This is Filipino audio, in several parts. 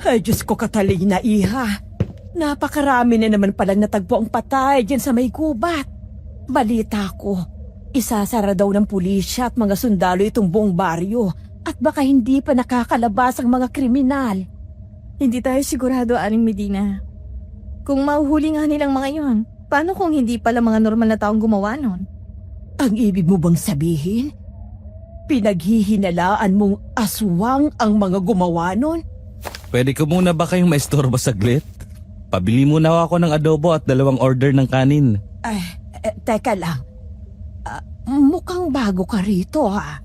Ay, Diyos ko, Catalina, iha. Napakarami na naman palang natagpo ang patay dyan sa may gubat. Balita ko, isasara daw ng pulisya at mga sundalo itong buong baryo at baka hindi pa nakakalabas ang mga kriminal. Hindi tayo sigurado, Aling Medina. Kung mahuhuli nga nilang mga yon, paano kung hindi pala mga normal na taong gumawa nun? Ang ibig mo bang sabihin? Pinaghihinalaan mong aswang ang mga gumawa nun? Pwede ko muna ba kayong maistorbo saglit? Pabili muna ako ng adobo at 2 order ng kanin. Teka lang. Mukhang bago ka rito, ha?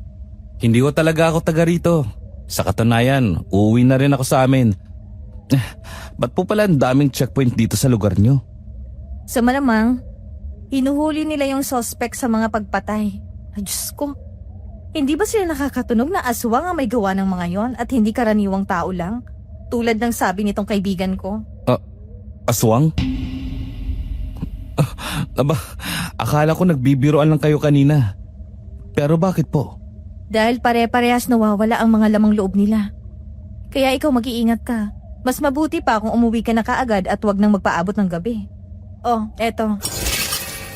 Hindi ko talaga ako taga rito. Sa katunayan, uuwi na rin ako sa amin. Ba't po pala ang daming checkpoint dito sa lugar nyo? Sa malamang, hinuhuli nila yung suspect sa mga pagpatay. Ay, Diyos ko. Hindi ba sila nakakatunog na aswang ang may gawa ng mga yon at hindi karaniwang tao lang? Tulad ng sabi nitong kaibigan ko. Aswang? Akala ko nagbibiroan lang kayo kanina. Pero bakit po? Dahil pare-parehas nawawala ang mga lamang loob nila. Kaya ikaw mag-iingat ka. Mas mabuti pa kung umuwi ka na kaagad at wag nang magpaabot ng gabi. Oh, eto.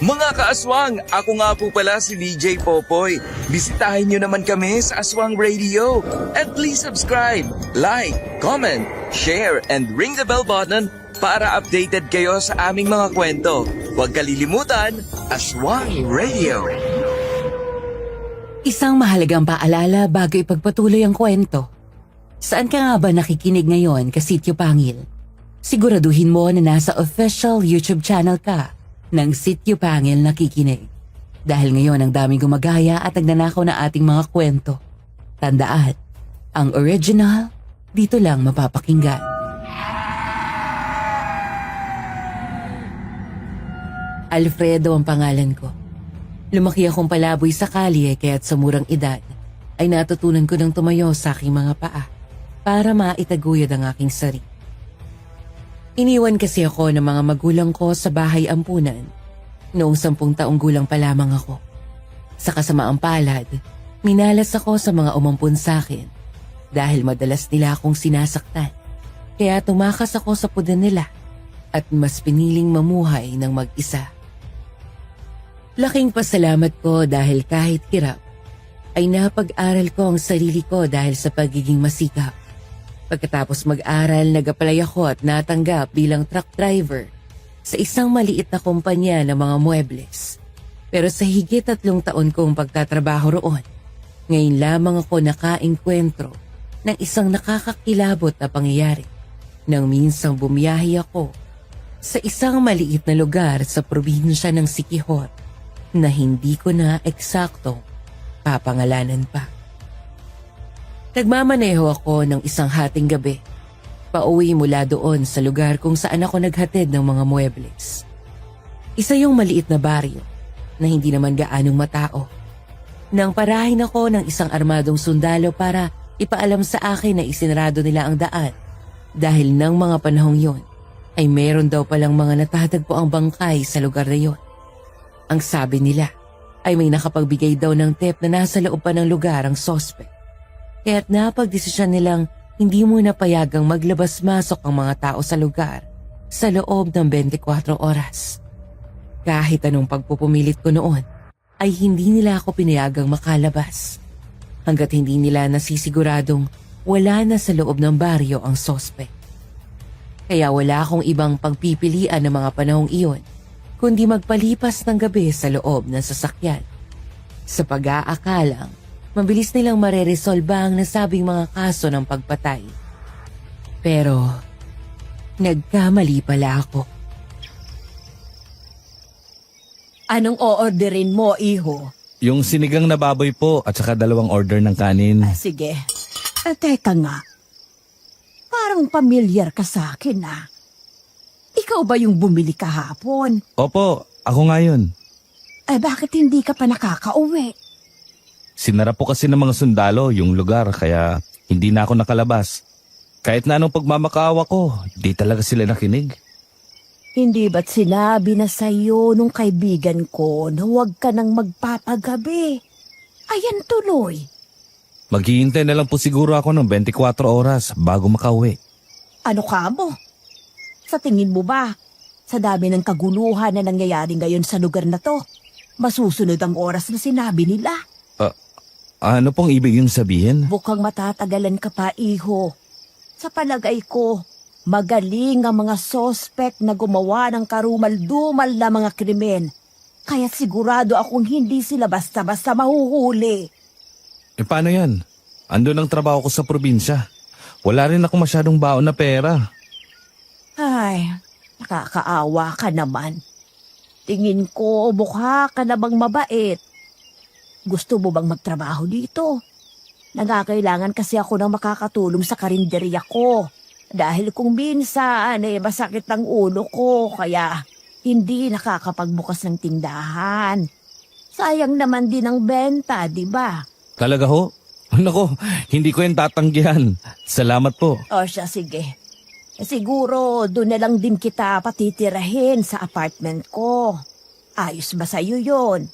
Mga kaaswang, ako nga po pala si DJ Popoy. Bisitahin nyo naman kami sa Aswang Radio. And please subscribe, like, comment, share, and ring the bell button para updated kayo sa aming mga kwento. Huwag kalilimutan, Aswang Radio. Isang mahalagang paalala bago ipagpatuloy ang kwento. Saan ka nga ba nakikinig ngayon, Kasityo Pangil? Siguraduhin mo na nasa official YouTube channel ka ng Sityo Pangil Nakikinig. Dahil ngayon ang daming gumagaya at nagnanakaw na ating mga kwento. Tandaan, ang original dito lang mapapakinggan. Alfredo ang pangalan ko. Lumaki akong palaboy sa kalye kaya't sa murang edad ay natutunan ko ng tumayo sa aking mga paa para maitaguyod ang aking sarili. Iniwan kasi ako ng mga magulang ko sa bahay ampunan noong 10 taong gulang pa lamang ako. Sa kasamaang palad, minalas ako sa mga umampun sa akin dahil madalas nila akong sinasaktan. Kaya tumakas ako sa pudan nila at mas piniling mamuhay ng mag-isa. Laking pasalamat ko dahil kahit hirap, ay napag-aral ko ang sarili ko dahil sa pagiging masikap. Pagkatapos mag-aral, nag-apply ako at natanggap bilang truck driver sa isang maliit na kumpanya ng mga muebles. Pero sa higit 3 taon kong pagtatrabaho roon, ngayon lamang ako nakaengkwentro ng isang nakakakilabot na pangyayari nang minsang bumiyahe ako sa isang maliit na lugar sa probinsya ng Siquijor na hindi ko na eksaktong papangalanan pa. Nagmamaneho ako ng isang hating gabi, pauwi mula doon sa lugar kung saan ako naghatid ng mga muebles. Isa yung maliit na baryo na hindi naman gaanong matao. Nang parahin ako ng isang armadong sundalo para ipaalam sa akin na isinarado nila ang daan dahil ng mga panahong yon ay meron daw palang mga natatagpo ang bangkay sa lugar na yon. Ang sabi nila ay may nakapagbigay daw ng tip na nasa loob pa ng lugar ang suspect. Kaya't napagdesisyon nilang hindi muna payagang maglabas-masok ang mga tao sa lugar sa loob ng 24 oras. Kahit anong pagpupumilit ko noon, ay hindi nila ako pinayagang makalabas. Hanggat hindi nila nasisiguradong wala na sa loob ng baryo ang suspect. Kaya wala akong ibang pagpipilian ng mga panahong iyon, kundi magpalipas ng gabi sa loob ng sasakyan. Sa pag-aakalang, mabilis nilang mareresolba ang nasabing mga kaso ng pagpatay. Pero, nagkamali pala ako. Anong o-orderin mo, iho? Yung sinigang na baboy po at saka 2 order ng kanin. Sige. Teka nga. Parang pamilyar ka sa akin, ah. Ikaw ba yung bumili kahapon? Opo, ako nga yun. Bakit hindi ka pa nakakauwi? Sinara po kasi ng mga sundalo yung lugar kaya hindi na ako nakalabas. Kahit na anong pagmamakaawa ko, di talaga sila nakinig. Hindi ba't sinabi na sa'yo nung kaibigan ko na huwag ka nang magpapagabi? Ayan tuloy. Maghihintay na lang po siguro ako ng 24 oras bago makauwi. Ano ka mo? Sa tingin mo ba, sa dami ng kaguluhan na nangyayari ngayon sa lugar na to, masusunod ang oras na sinabi nila? Ano pong ibig yung sabihin? Bukang matatagalan ka pa, iho. Sa palagay ko, magaling ang mga sospek na gumawa ng karumal-dumal na mga krimen. Kaya sigurado akong hindi sila basta-basta mahuhuli. Paano yan? Andun ang trabaho ko sa probinsya. Wala rin ako masyadong baon na pera. Ay, nakakaawa ka naman. Tingin ko, mukha ka namang mabait. Gusto mo bang magtrabaho dito? Nangakailangan kasi ako ng makakatulong sa karinderya ko. Dahil kung minsan masakit ang ulo ko, kaya hindi nakakapagbukas ng tindahan. Sayang naman din ang benta, di ba? Talaga ho? Nako, hindi ko yung tatanggihan. Salamat po. O siya, sige. Siguro doon na lang din kita patitirahin sa apartment ko. Ayos ba sa'yo yun?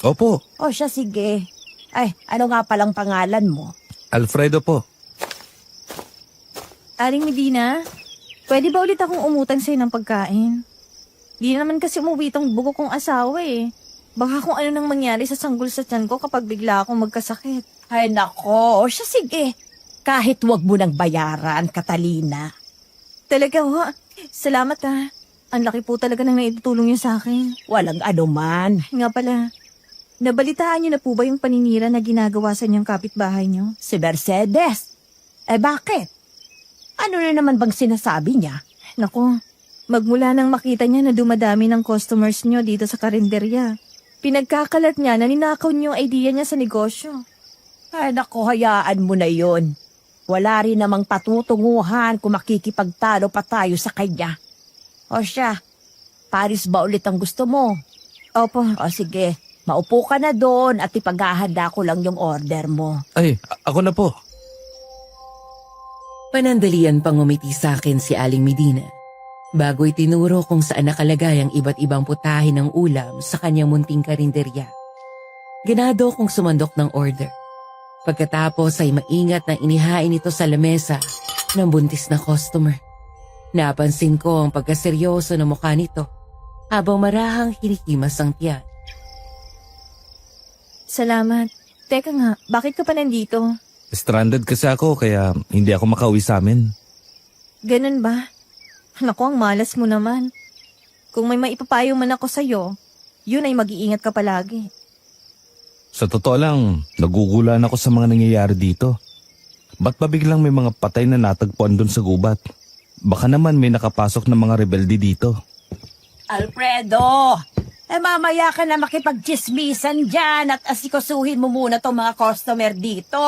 Opo, O siya, sige. Ay, ano nga palang pangalan mo? Alfredo po. Aling Medina, pwede ba ulit akong umutang sa'yo ng pagkain? Di naman kasi umuwi itong bugo kong asawa eh. Baka kung ano nang mangyari sa sanggol sa tiyan ko kapag bigla akong magkasakit. Ay nako, o siya, sige. Kahit wag mo nang bayaran, Catalina. Talaga ho, salamat ha. Ang laki po talaga ng naitutulong niyo sa akin. Walang anuman. Nga pala, nabalitaan niyo na po ba yung paninira na ginagawa sa inyong kapitbahay niyo? Si Mercedes. Bakit? Ano na naman bang sinasabi niya? Naku, magmula nang makita niya na dumadami ng customers niyo dito sa karinderya, pinagkakalat niya na ninakaw niyo ang idea niya sa negosyo. Ay nako, hayaan mo na yon. Wala rin namang patutunguhan kung makikipagtalo pa tayo sa kanya. O siya, Paris ba ulit ang gusto mo? Opo, O sige, maupo ka na doon at ipaghahanda ko lang yung order mo. Ay, ako na po. Panandalian pang umiti sa akin si Aling Medina bago itinuro kung saan nakalagay ang iba't ibang putahe ng ulam sa kanyang munting karinderya. Ganado kong sumandok ng order. Pagkatapos ay maingat na inihain ito sa lamesa ng buntis na customer. Napansin ko ang pagkaseryoso ng mukha nito habang marahang hinikimas ang tiyan. salamat. Teka nga, bakit ka pa nandito? Stranded kasi ako kaya hindi ako makauwi sa amin. Ganun ba? Naku, ang malas mo naman. Kung may maipapayo man ako sa'yo, yun ay mag-iingat ka palagi. Sa totoo lang, nagugulan ako sa mga nangyayari dito. Ba't ba biglang may mga patay na natagpuan doon sa gubat? Baka naman may nakapasok na mga rebelde dito. Alfredo! Mamaya ka na makipagchismisan dyan at asikosuhin mo muna tong mga customer dito.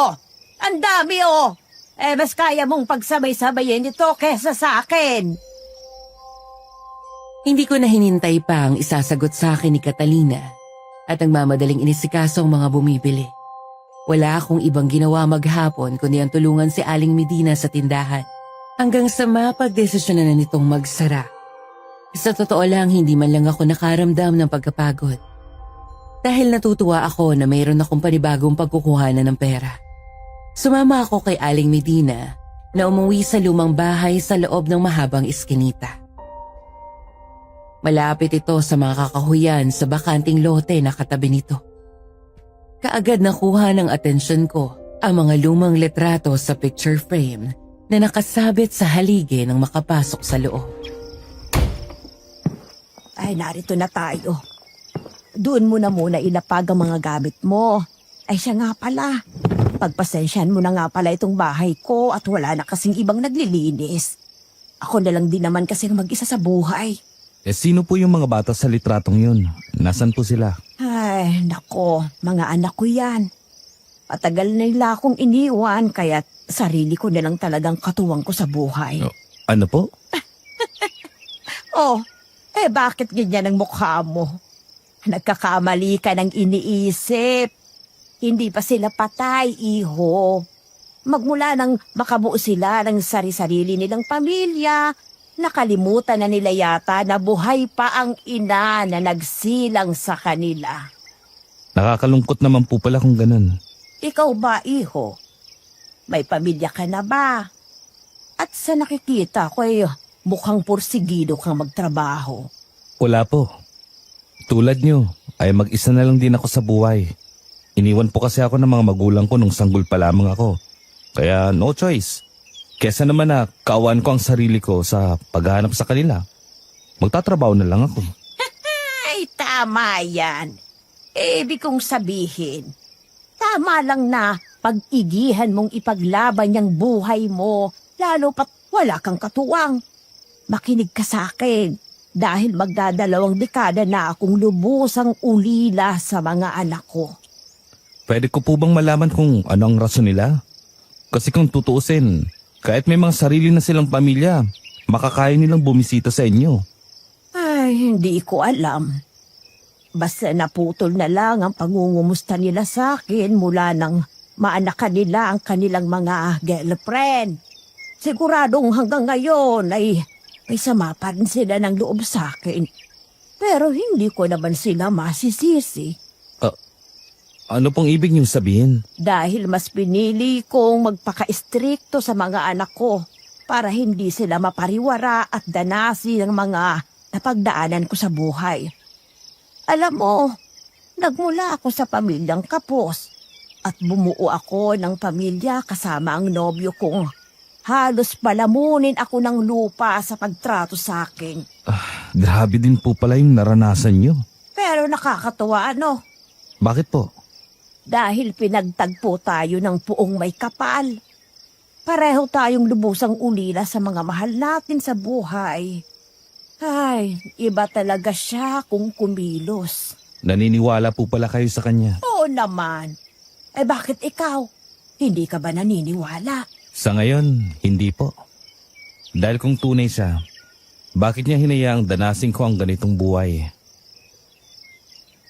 Ang dami oh! Mas kaya mong pagsabay-sabayin ito kesa sa akin. Hindi ko na hinintay pa ang isasagot sa akin ni Catalina at ang mamadaling inisikaso ang mga bumibili. Wala akong ibang ginawa maghapon kundi ang tulungan si Aling Medina sa tindahan hanggang sa mapagdesisyonan na nitong magsara. Sa totoo lang, hindi man lang ako nakaramdam ng pagkapagod dahil natutuwa ako na mayroon akong panibagong pagkukuhanan ng pera. Sumama ako kay Aling Medina na umuwi sa lumang bahay sa loob ng mahabang iskinita. Malapit ito sa mga kakahuyan sa bakanting lote na katabi nito. Kaagad nakuha ng atensyon ko ang mga lumang litrato sa picture frame na nakasabit sa haligi ng makapasok sa loob. Ay, narito na tayo. Doon mo na muna ilapag ang mga gamit mo. Ay, siya nga pala. Pagpasensyahan mo na nga pala itong bahay ko at wala na kasing ibang naglilinis. Ako na lang din naman kasing mag-isa sa buhay. Sino po yung mga bata sa litratong yun? Nasaan po sila? Ay, nako, mga anak ko yan. Patagal na nila akong iniwan kaya sarili ko na lang talagang katuwang ko sa buhay. Ano po? Oh, bakit ganyan ang mukha mo? Nagkakamali ka ng iniisip. Hindi pa sila patay, iho. Magmula nang makabuo sila ng sari-sarili nilang pamilya, nakalimutan na nila yata na buhay pa ang ina na nagsilang sa kanila. Nakakalungkot naman po pala kung ganun. Ikaw ba, iho? May pamilya ka na ba? At sa nakikita ko ay mukhang porsigido kang magtrabaho. Wala po. Tulad nyo, ay mag-isa na lang din ako sa buhay. Iniwan po kasi ako ng mga magulang ko nung sanggol pa lamang ako. Kaya no choice. Kesa naman na kaawaan ko ang sarili ko sa paghahanap sa kanila. Magtatrabaho na lang ako. Ay, tama yan. Ibig kong sabihin, tama lang na pag-igihan mong ipaglaban yung buhay mo, lalo pat wala kang katuwang. Makinig ka sa akin, dahil magdadalawang dekada na akong lubusang ulila sa mga anak ko. Pwede ko po bang malaman kung ano ang rason nila? Kasi kung tutuusin, kahit may mga sarili na silang pamilya, makakaya nilang bumisita sa inyo. Ay, hindi ko alam. Basta naputol na lang ang pangungumusta nila sa akin mula nang maanakan nila ang kanilang mga girlfriend. Siguradong hanggang ngayon ay may sama pa rin sila ng loob sa akin. Pero hindi ko naman sila masisisi. Ano pong ibig niyong sabihin? Dahil mas pinili kong magpaka-istrikto sa mga anak ko para hindi sila mapariwara at danasi ng mga napagdaanan ko sa buhay. Alam mo, nagmula ako sa pamilyang kapos at bumuo ako ng pamilya kasama ang nobyo kong halos palamunin ako ng lupa sa pagtrato sa akin. Grabe din po pala yung naranasan niyo. Pero nakakatuwa ano, Bakit po? dahil pinagtagpo tayo ng puong may kapal. Pareho tayong lubusang ulila sa mga mahal natin sa buhay. Ay, iba talaga siya kung kumilos. Naniniwala po pala kayo sa kanya. Oo naman. Eh bakit ikaw? Hindi ka ba naniniwala? Sa ngayon, hindi po. Dahil kung tunay siya, bakit niya hinayaang danasin ko ang ganitong buhay?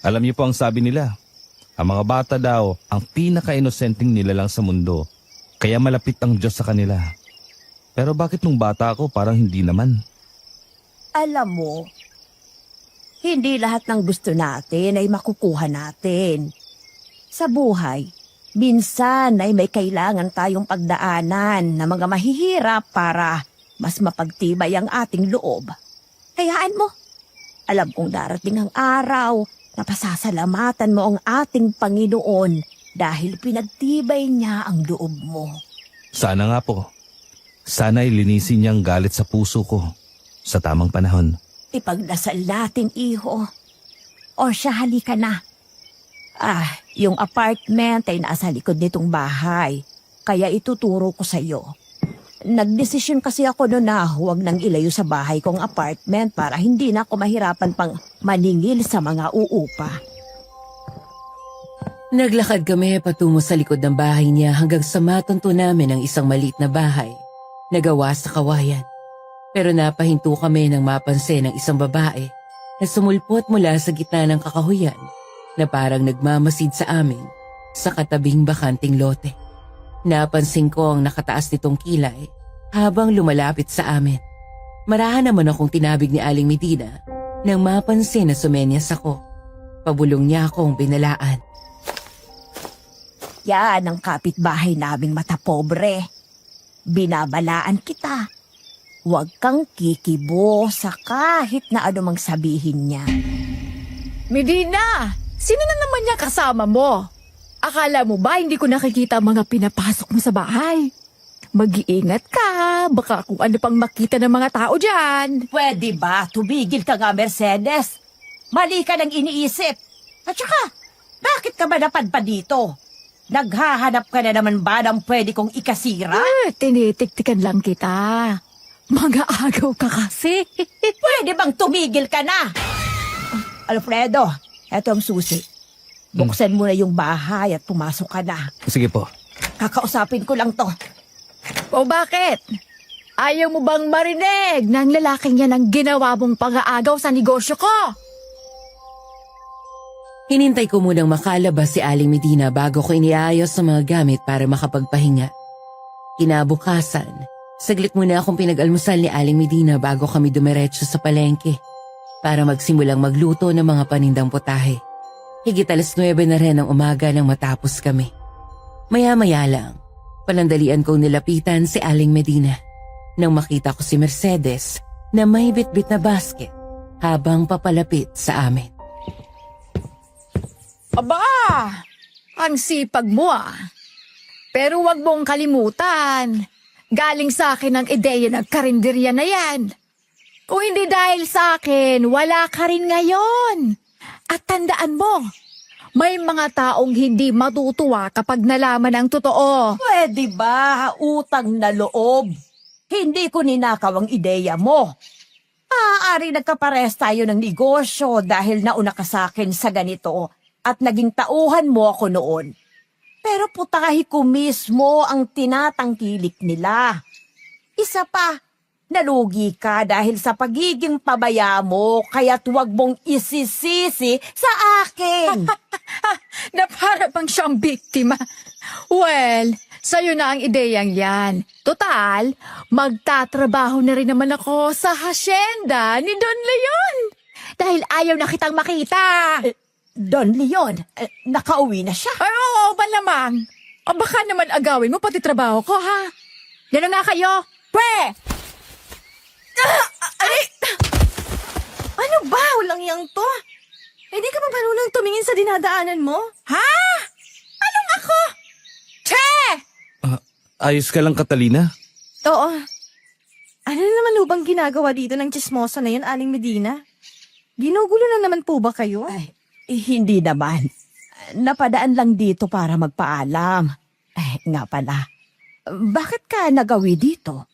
Alam niyo po ang sabi nila, ang mga bata daw ang pinaka-inosenteng nila lang sa mundo, kaya malapit ang Diyos sa kanila. Pero bakit nung bata ako parang hindi naman? Alam mo, hindi lahat ng gusto natin ay makukuha natin. Sa buhay, minsan ay may kailangan tayong pagdaanan na mga mahihirap para mas mapagtibay ang ating loob. Hayaan mo, alam kong darating ang araw na pasasalamatan mo ang ating Panginoon dahil pinagtibay niya ang loob mo. Sana nga po. Sana ilinisin niyang galit sa puso ko sa tamang panahon. Ipagdasal natin, iho. O siya, halika na. Yung apartment ay nasa likod nitong bahay. Kaya ituturo ko sa'yo. Nagdesisyon kasi ako noon na huwag nang ilayo sa bahay kong apartment para hindi na ako mahirapan pang maningil sa mga uupa. Naglakad kami patungo sa likod ng bahay niya hanggang sa matunto namin ang isang maliit na bahay na gawa sa kawayan. Pero napahinto kami nang mapansin ng isang babae na sumulpot mula sa gitna ng kakahuyan na parang nagmamasid sa amin sa katabing bakanting lote. Napansin ko ang nakataas nitong kilay habang lumalapit sa amin. Marahan naman akong tinabig ni Aling Medina nang mapansin na sumenyas ako. Pabulong niya akong binalaan. Yan ang kapitbahay naming matapobre. Binabalaan kita. Huwag kang kikibo sa kahit na anumang sabihin niya. Medina, sino na naman niya kasama mo? Akala mo ba hindi ko nakikita ang mga pinapasok mo sa bahay? Mag-iingat ka, baka kung ano pang makita ng mga tao dyan. Pwede ba? Tumigil ka nga, Mercedes. Mali ka nang iniisip. At saka, bakit ka ba napadpad dito? Naghahanap ka na naman ba ng pwede kong ikasira? Tinitiktikan lang kita. Mga agaw ka kasi. Pwede bang tumigil ka na? Alfredo, eto ang susi. Buksan mo na yung bahay at pumasok ka na. Sige po. Kakausapin ko lang to. O bakit? Ayaw mo bang marinig ng lalaking yan ang ginawa mong pang-aagaw sa negosyo ko? Hinintay ko munang makalabas si Aling Medina bago ko iniayos sa mga gamit para makapagpahinga. Kinabukasan, saglit muna akong pinag-almusal ni Aling Medina bago kami dumiretso sa palengke para magsimulang magluto ng mga panindang putahe. Higit 9:00 na rin ng umaga nang matapos kami. Maya-maya lang, palandalian kong nilapitan si Aling Medina. nang makita ko si Mercedes na may bitbit na basket habang papalapit sa amin. Aba! Ang sipag mo ah. Pero wag mong kalimutan. Galing sa akin ang ideya ng karinderya na yan. Kung hindi dahil sa akin, wala ka rin ngayon. At tandaan mo, may mga taong hindi matutuwa kapag nalaman ang totoo. Pwede ba, utang na loob? Hindi ko ninakaw ang ideya mo. Maaari nagkapares tayo ng negosyo dahil nauna ka sa akin sa ganito at naging tauhan mo ako noon. Pero putahi ko mismo ang tinatangkilik nila. Isa pa, nalugi ka dahil sa pagiging pabaya mo kaya't huwag mong isisisi sa akin. Na para bang siyang biktima. Well, sa'yo na ang ideyang yan. Total, magtatrabaho na rin naman ako sa hasyenda ni Don Leon. Dahil ayaw na kitang makita. Don Leon, nakauwi na siya. Ay, oo, malamang. O baka naman agawin mo pati trabaho ko, ha? Yan na nga kayo. Pwe! Ano ba? Walang yang to. Hindi ka ba marunong tumingin sa dinadaanan mo? Ha? Anong ako? Che! Ayos ka lang, Catalina? Oo. Ano na naman bang ginagawa dito ng chismosa na yun, Aling Medina? Ginugulo na naman po ba kayo? Ay, hindi naman. Napadaan lang dito para magpaalam. Nga pala, bakit ka nagawi dito?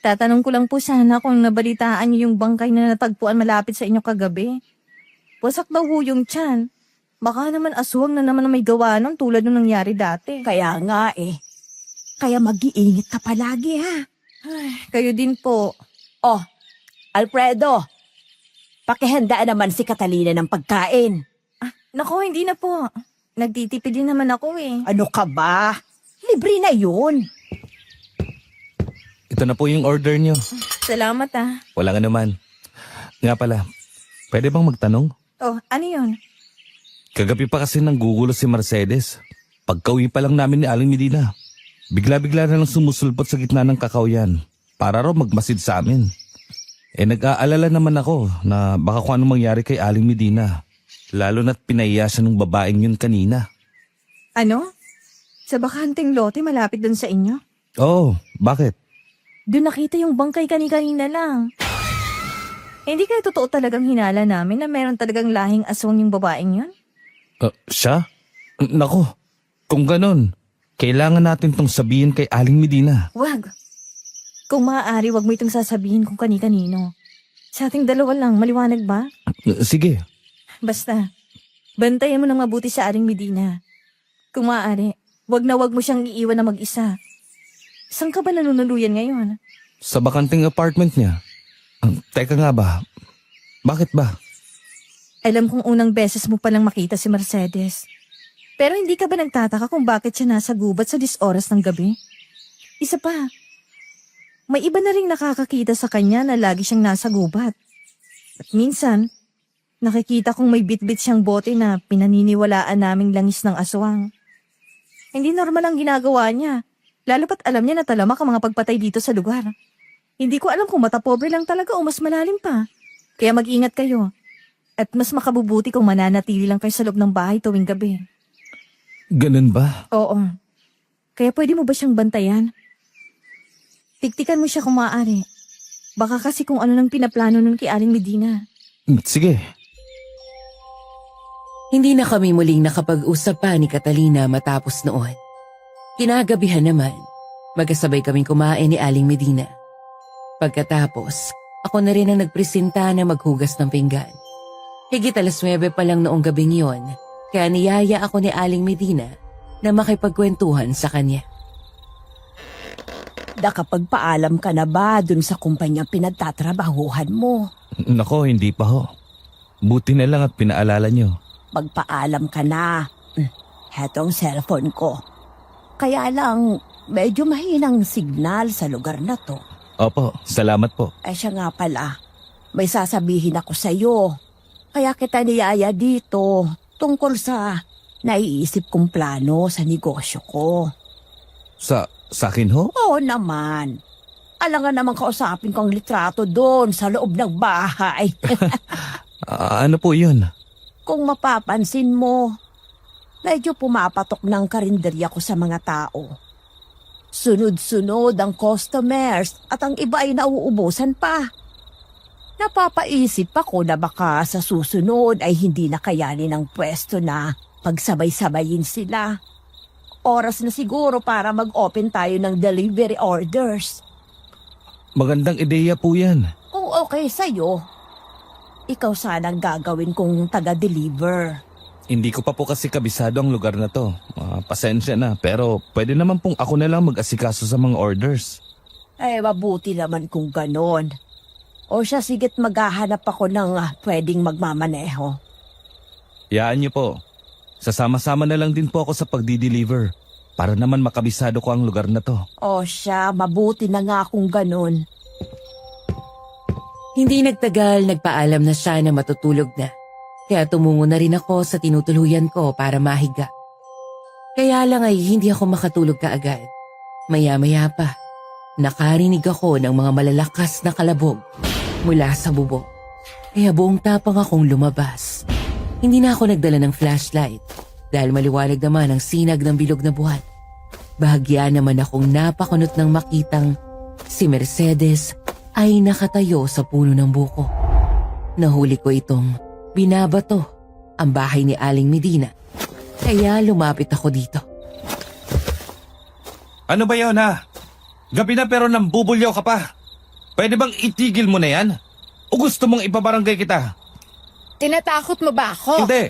Tatanong ko lang po sana kung nabalitaan niyo yung bangkay na natagpuan malapit sa inyo kagabi. Wasak daw ho yung tiyan. Baka naman aswang na naman ang may gawa nun tulad nung nangyari dati. Kaya nga Kaya mag-iingat ka palagi ha. Kayo din po. Oh, Alfredo, pakihandaan naman si Catalina ng pagkain. Nako, hindi na po. Nagtitipid din naman ako eh. Ano ka ba? Libre na yun. Ito na po yung order nyo. Salamat ah. Wala nga naman. Nga pala, pwede bang magtanong? Oh, ano yun? Kagabi pa kasi nanggugulo si Mercedes. Pagka-uwi pa lang namin ni Aling Medina, bigla-bigla na lang sumusulpot sa gitna ng kakawyan para raw magmasid sa amin. Nag-aalala naman ako na baka kung anong mangyari kay Aling Medina. Lalo na't pinaiya siya ng babaeng yun kanina. Ano? Sa bakanteng lote malapit dun sa inyo? Oh, bakit? Doon nakita yung bangkay kanina lang. Hindi kaya totoo talagang hinala namin na meron talagang lahing aswang yung babaeng yun? Siya? Nako, kung ganun, kailangan natin tong sabihin kay Aling Medina. Wag. Kung maaari, wag mo itong sasabihin kung kani-kanino. Sa ating dalawa lang, maliwanag ba? Sige. Basta, bantayan mo nang mabuti sa Aling Medina. Kung maaari, wag na wag mo siyang iiwan na mag-isa. Saan ka ba nanunuluyan ngayon? Sa bakanting apartment niya. Teka nga ba? Bakit ba? Alam kong unang beses mo palang makita si Mercedes. Pero hindi ka ba nagtataka kung bakit siya nasa gubat sa 10 oras ng gabi? Isa pa, may iba na ring nakakakita sa kanya na lagi siyang nasa gubat. At minsan, nakikita kong may bitbit siyang bote na pinaniniwalaan naming langis ng aswang. Hindi normal ang ginagawa niya, lalo pat alam niya na talamak ang mga pagpatay dito sa lugar. Hindi ko alam kung matapobre lang talaga o mas malalim pa. Kaya mag-ingat kayo. At mas makabubuti kung mananatili lang kayo sa loob ng bahay tuwing gabi. Ganun ba? Oo. Kaya pwede mo ba siyang bantayan? Tiktikan mo siya kung maaari. Baka kasi kung ano nang pinaplano nun kay Aling Medina. Sige. Hindi na kami muling nakapag-usap pa ni Catalina matapos noon. Kinagabihan naman, magkasabay kaming kumain ni Aling Medina. Pagkatapos, ako na rin ang nagpresenta na maghugas ng pinggan. Higit 9:00 pa lang noong gabing yon, kaya niyaya ako ni Aling Medina na makipagkwentuhan sa kanya. Nakapagpaalam ka na ba dun sa kumpanyang pinagtatrabahuhan mo? Nako, hindi pa ho. Buti na lang at pinaalala nyo. Magpaalam ka na. Heto ang cellphone ko. Kaya lang, medyo mahinang signal sa lugar na to. Opo, salamat po. Ay siya nga pala, may sasabihin ako sa'yo. Kaya kita niyaya dito tungkol sa naiisip kong plano sa negosyo ko. Sa akin ho? Oo naman. Alangan naman kausapin ko ang litrato doon sa loob ng bahay. Ano po yun? Kung mapapansin mo, medyo pumapatok ng karinderya ko sa mga tao. Sunod-sunod ang customers at ang iba ay nauubusan pa. Napapaisip ako na baka sa susunod ay hindi na kayanin ng pwesto na pagsabay-sabayin sila. Oras na siguro para mag-open tayo ng delivery orders. Magandang ideya po yan. Kung okay sa'yo, ikaw sanang gagawin kong taga-deliver. Hindi ko pa po kasi kabisado ang lugar na to. Pasensya na, pero pwede naman pong ako na lang mag-asikaso sa mga orders. Mabuti naman kung ganon. O siya, sigit maghahanap ako ng pwedeng magmamaneho. Yaan niyo po. Sasama-sama na lang din po ako sa pagdi-deliver para naman makabisado ko ang lugar na to. O siya, mabuti na nga kung ganon. Hindi nagtagal, nagpaalam na siya na matutulog na. Kaya tumungo na rin ako sa tinutuluyan ko para mahiga. Kaya lang ay hindi ako makatulog kaagad. Maya-maya pa, nakarinig ako ng mga malalakas na kalabog mula sa bubong. Kaya buong tapang akong lumabas. Hindi na ako nagdala ng flashlight dahil maliwanag naman ang sinag ng bilog na buwan. Bahagya naman akong napakunot ng makitang si Mercedes ay nakatayo sa puno ng buko. Nahuli ko itong binabato ang bahay ni Aling Medina. Kaya lumapit ako dito. Ano ba yun ha? Gabi na pero nambubulyaw ka pa. Pwede bang itigil mo na yan? O gusto mong ipabarangay kita? Tinatakot mo ba ako? Hindi.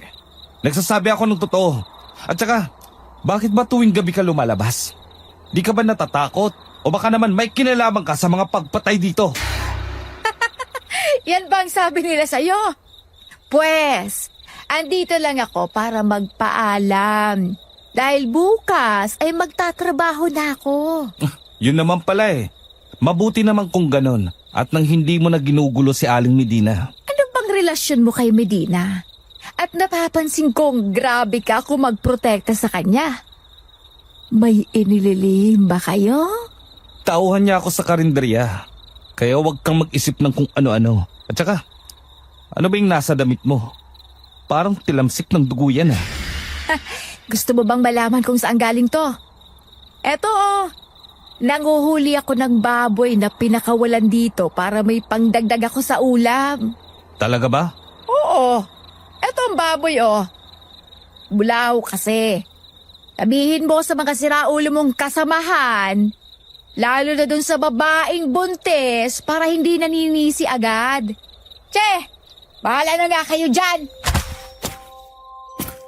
Nagsasabi ako ng totoo. At saka, bakit ba tuwing gabi ka lumalabas? Di ka ba natatakot? O baka naman may kinalaman ka sa mga pagpatay dito? Yan ba ang sabi nila sa'yo? Pwes, andito lang ako para magpaalam. Dahil bukas ay magtatrabaho na ako. Yun naman pala eh. Mabuti naman kung ganon at nang hindi mo na ginugulo si Aling Medina. Ano bang relasyon mo kay Medina? At napapansin kong grabe ka kung magprotekta sa kanya. May inililihim ba kayo? Tauhan niya ako sa karinderya. Kaya huwag kang mag-isip ng kung ano-ano. At saka, ano ba yung nasa damit mo? Parang tilamsik ng dugo yan ah. Gusto mo bang malaman kung saan galing to? Eto oh, nanguhuli ako ng baboy na pinakawalan dito para may pangdagdag ako sa ulam. Talaga ba? Oo, eto ang baboy oh. Bulaw kasi. Sabihin mo sa mga siraulo mong kasamahan, lalo na dun sa babaeng buntis para hindi naninisi agad. Che, bahala na nga kayo dyan.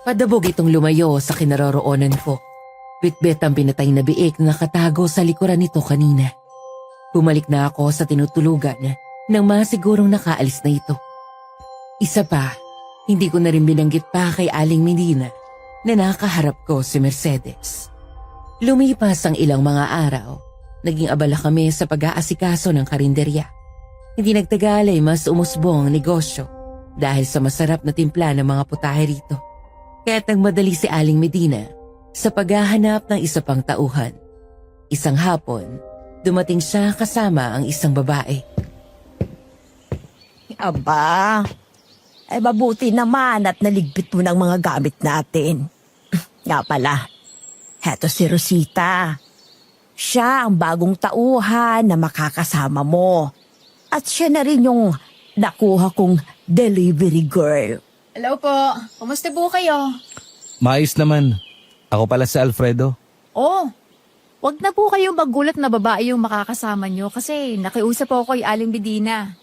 Padabog itong lumayo sa kinaroroonan ko. Bitbit ang pinatay na biik na nakatago sa likuran nito kanina. Bumalik na ako sa tinutulugan nang masigurong nakaalis na ito. Isa pa, hindi ko na rin binanggit pa kay Aling Medina na nakaharap ko si Mercedes. Lumipas ang ilang mga araw, naging abala kami sa pag-aasikaso ng karinderya. Hindi nagtagal ay mas umusbong ang negosyo dahil sa masarap na timpla ng mga putahe rito. Kaya't nagmadali si Aling Medina sa paghahanap ng isa pang tauhan. Isang hapon, dumating siya kasama ang isang babae. Aba, mabuti naman at naligpit mo ng mga gamit natin. Nga pala, heto si Rosita. Siya ang bagong tauhan na makakasama mo. At siya na rin yung nakuha kong delivery girl. Hello po, kumusta po kayo? Maayos naman. Ako pala si Alfredo. Oh, wag na po kayong magulat na babae yung makakasama nyo kasi nakiusap po ako kay Aling Medina.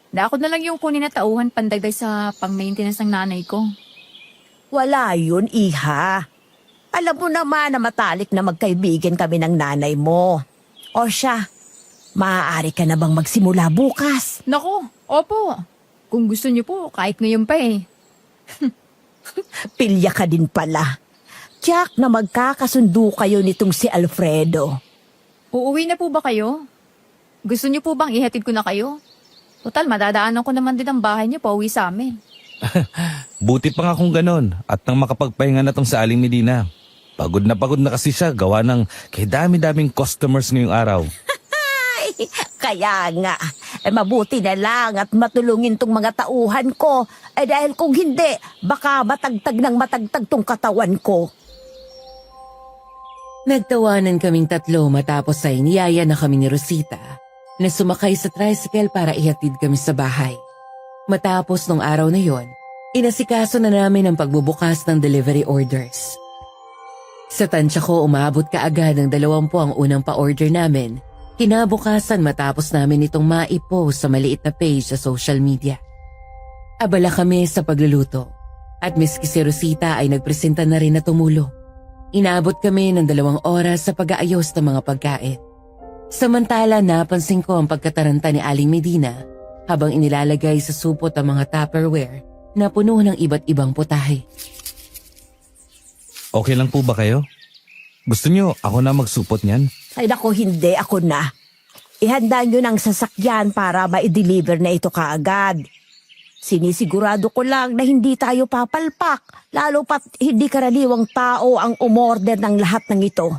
Na ako na lang yung kunin na tauhan pandagdag sa pang-maintenance ng nanay ko. Wala yun, iha. Alam mo naman na matalik na magkaibigan kami ng nanay mo. O siya, maaari ka na bang magsimula bukas? Naku, opo. Kung gusto nyo po, kahit ngayon pa eh. Pilya ka din pala. Tiyak na magkakasundo kayo nitong si Alfredo. Uuwi na po ba kayo? Gusto nyo po bang ihatid ko na kayo? Total, madadaanan ko naman din ang bahay nyo pauwi sa amin. Buti pa nga kung ganon at nang makapagpahinga na tong sa Aling Medina. Pagod na kasi siya gawa ng kay dami-daming customers ngayong araw. Ay, Kaya nga, mabuti na lang at matulungin tong mga tauhan ko. Dahil kung hindi, baka matagtag ng matagtag tong katawan ko. Nagtawanan kaming tatlo matapos ay niyaya na kami ni Rosita na sumakay sa tricycle para ihatid kami sa bahay. Matapos nung araw na yon, inasikaso na namin ang pagbubukas ng delivery orders. Sa tansya ko, umabot kaagad ng 20 ang unang pa-order namin. Kinabukasan matapos namin itong maipost sa maliit na page sa social media. Abala kami sa pagluluto at miski si Rosita ay nagpresenta na rin na tumulong. Inabot kami ng 2 oras sa pag-aayos ng mga pagkain. Samantala napansin ko ang pagkataranta ni Aling Medina habang inilalagay sa supot ang mga Tupperware na puno ng iba't ibang putahe. Okay lang po ba kayo? Gusto nyo ako na magsupot niyan? Ay naku, hindi. Ako na. Ihanda nyo ng sasakyan para ma-deliver na ito kaagad. Sinisigurado ko lang na hindi tayo papalpak, lalo pat hindi karaniwang tao ang umorder ng lahat ng ito.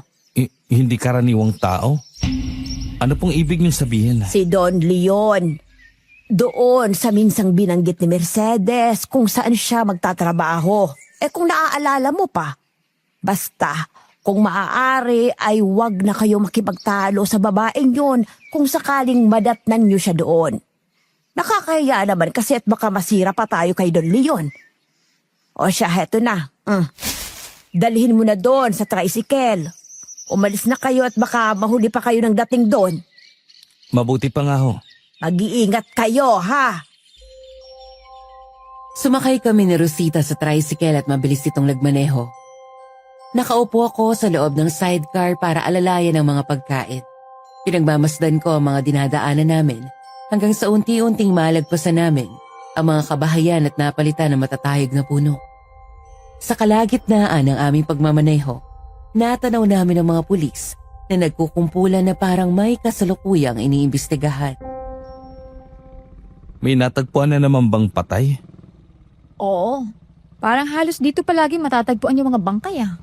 Hindi karaniwang tao? Ano pong ibig niyong sabihin? Si Don Leon. Doon sa minsang binanggit ni Mercedes kung saan siya magtatrabaho. Kung naaalala mo pa. Basta, kung maaari ay wag na kayo makipagtalo sa babaeng yun kung sakaling madatnan niyo siya doon. Nakakahiya naman kasi at baka masira pa tayo kay Don Leon. O siya, heto na. Dalhin mo na doon sa tricycle. Umalis na kayo at baka mahuli pa kayo ng dating doon. Mabuti pa nga ho. Mag-iingat kayo, ha? Sumakay kami ni Rosita sa tricycle at mabilis itong nagmaneho. Nakaupo ako sa loob ng sidecar para alalayan ang mga pagkain. Pinagmamasdan ko ang mga dinadaanan namin hanggang sa unti-unting malagpasan namin ang mga kabahayan at napalitan ng matatayog na puno. Sa kalagitnaan ng aming pagmamaneho, natanaw namin ang mga pulis na nagkukumpulan na parang may kasalukuyang iniimbestigahan. May natagpuan na naman bang patay? Oo. Parang halos dito palagi matatagpuan yung mga bangkay ah.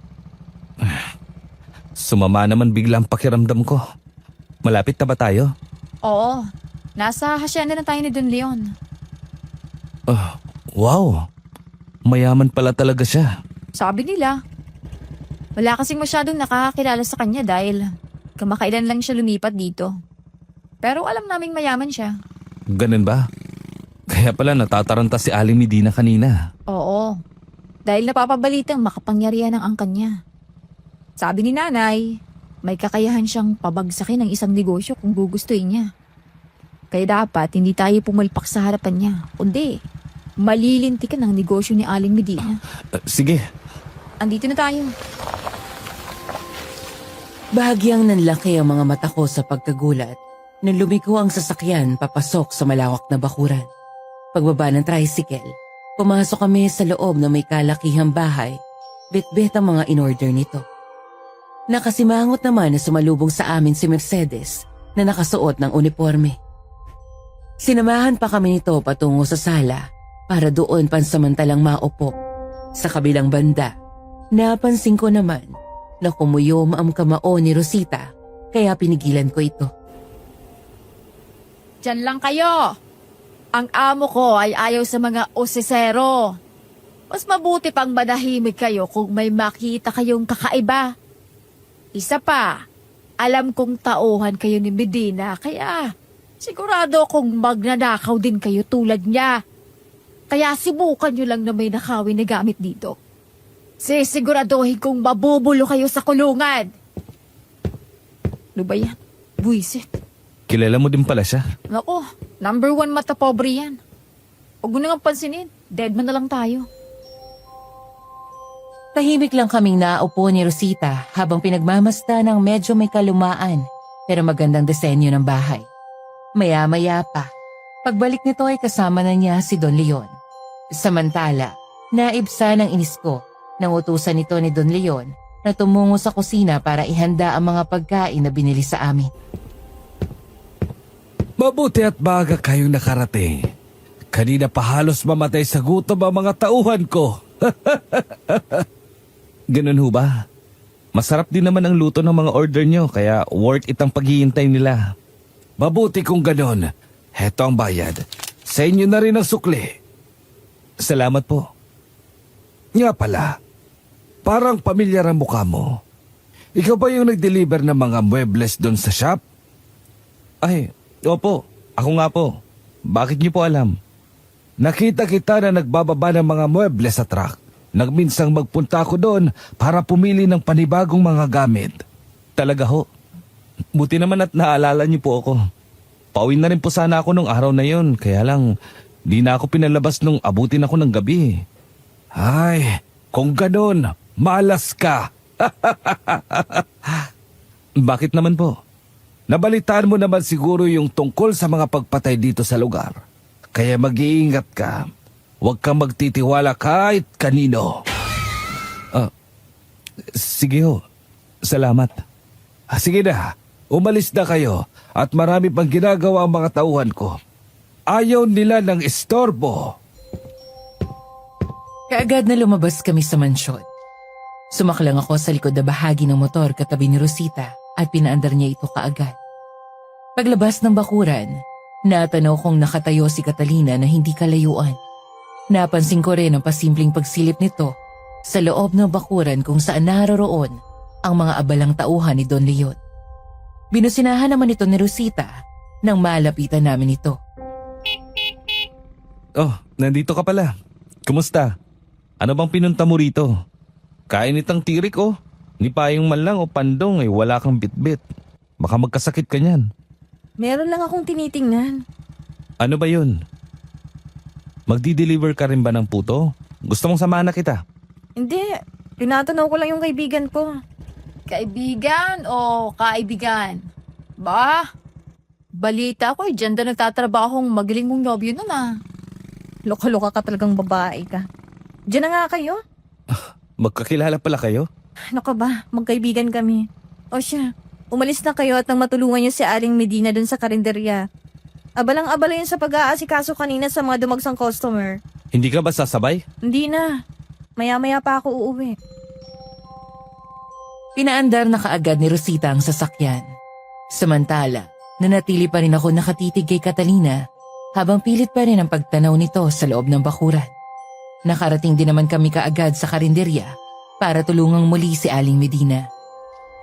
Sumama naman bigla ang pakiramdam ko. Malapit na ba tayo? Oo. Nasa hasyenda na tayo ni Don Leon. Wow. Mayaman pala talaga siya. Sabi nila. Wala kasing masyadong nakakakilala sa kanya dahil kamakailan lang siya lumipat dito. Pero alam naming mayaman siya. Ganun ba? Kaya pala natataranta si Aling Medina kanina. Oo. Dahil napapabalitang makapangyarihan ng angkan niya. Sabi ni nanay, may kakayahan siyang pabagsakin ng isang negosyo kung gugustuhin niya. Kaya dapat hindi tayo pumalpak sa harapan niya. Kundi, malilintikan ang negosyo ni Aling Medina. Sige. Andito na tayo. Bahagyang nanlaki ang mga mata ko sa pagkagulat nang lumiko ang sasakyan papasok sa malawak na bakuran. Pagbaba ng tricycle, pumasok kami sa loob na may kalakihang bahay, bitbit ang mga in-order nito. Nakasimangot naman na sumalubong sa amin si Mercedes na nakasuot ng uniforme. Sinamahan pa kami nito patungo sa sala para doon pansamantalang maupo. Sa kabilang banda, napansin ko naman na kumuyom ang kamao ni Rosita kaya pinigilan ko ito. Diyan lang kayo. Ang amo ko ay ayaw sa mga osesero. Mas mabuti pang manahimik kayo kung may makita kayong kakaiba. Isa pa, alam kong tauhan kayo ni Medina kaya sigurado kong magnanakaw din kayo tulad niya. Kaya subukan nyo lang na may nakawin na gamit dito. Sisiguraduhin kong mabubulo kayo sa kulungan. Ano ba yan? Buisit. Kilala mo din pala siya. Nako, number 1 mata pobre yan. Huwag mo nang pansinin, dead man na lang tayo. Tahimik lang kaming naupo ni Rosita habang pinagmamasta ng medyo may kalumaan pero magandang disenyo ng bahay. Maya-maya pa, pagbalik nito ay kasama na niya si Don Leon. Samantala, naibsa ng inis ko nang utusan nito ni Don Leon na tumungo sa kusina para ihanda ang mga pagkain na binili sa amin. Mabuti at baga kayong nakarating. Kanina pa halos mamatay sa gutom ang mga tauhan ko. Ganun ho ba? Masarap din naman ang luto ng mga order nyo kaya worth it ang paghihintay nila. Mabuti kung ganon. Heto ang bayad. Sa inyo na rin ang sukli. Salamat po. Nga pala, parang pamilyar ang mukha mo. Ikaw ba yung nag-deliver ng mga muebles doon sa shop? Ay, opo. Ako nga po. Bakit niyo po alam? Nakita kita na nagbababa ng mga muebles sa truck. Nagminsang magpunta ako doon para pumili ng panibagong mga gamit. Talaga ho. Buti naman at naalala niyo po ako. Pauwi na rin po sana ako nung araw na yon. Kaya lang, di na ako pinalabas nung abutin ako ng gabi. Ay, kung ganon, malas ka. Bakit naman po? Nabalitaan mo naman siguro yung tungkol sa mga pagpatay dito sa lugar. Kaya mag-iingat ka. Huwag kang magtitiwala kahit kanino. Sige ho. Salamat. Sige na. Umalis na kayo at marami pang ginagawa ang mga tauhan ko. Ayaw nila ng istorbo. Kaagad na lumabas kami sa mansyon. Sumaklang ako sa likod na bahagi ng motor katabi ni Rosita at pinaandar niya ito kaagad. Paglabas ng bakuran, natanaw kong nakatayo si Catalina na hindi kalayuan. Napansin ko rin ang pasimpleng pagsilip nito sa loob ng bakuran kung saan naroroon ang mga abalang tauhan ni Don Leon. Binusinahan naman ito ni Rosita nang malapitan namin ito. Oh, nandito ka pala. Kumusta? Ano bang pinunta mo rito? Kain itang tirik oh. Ni payong man lang o pandong wala kang bitbit. Baka magkasakit ka niyan. Meron lang akong tinitingnan. Ano ba yun? Magdi-deliver ka rin ba ng puto? Gusto mong samahan na kita? Hindi, tinatanaw ko lang yung kaibigan ko. Kaibigan o kaibigan? Ba? Balita ko, dyan na nagtatrabahong magaling mong nobyo nun ah. Loka-loka ka talagang babae ka. Diyan na nga kayo. Magkakilala pala kayo? Ano ka ba? Magkaibigan kami. O siya, umalis na kayo at nang matulungan niyo si Aling Medina dun sa karinderya. Abalang-abala yun sa pag-aasikaso kanina sa mga dumagsang customer. Hindi ka ba sasabay? Hindi na. Maya-maya pa ako uuwi. Pinaandar na kaagad ni Rosita ang sasakyan. Samantala, nanatili pa rin ako nakatitig kay Catalina habang pilit pa rin ang pagtanaw nito sa loob ng bakuran. Nakarating din naman kami kaagad sa karinderya para tulungang muli si Aling Medina.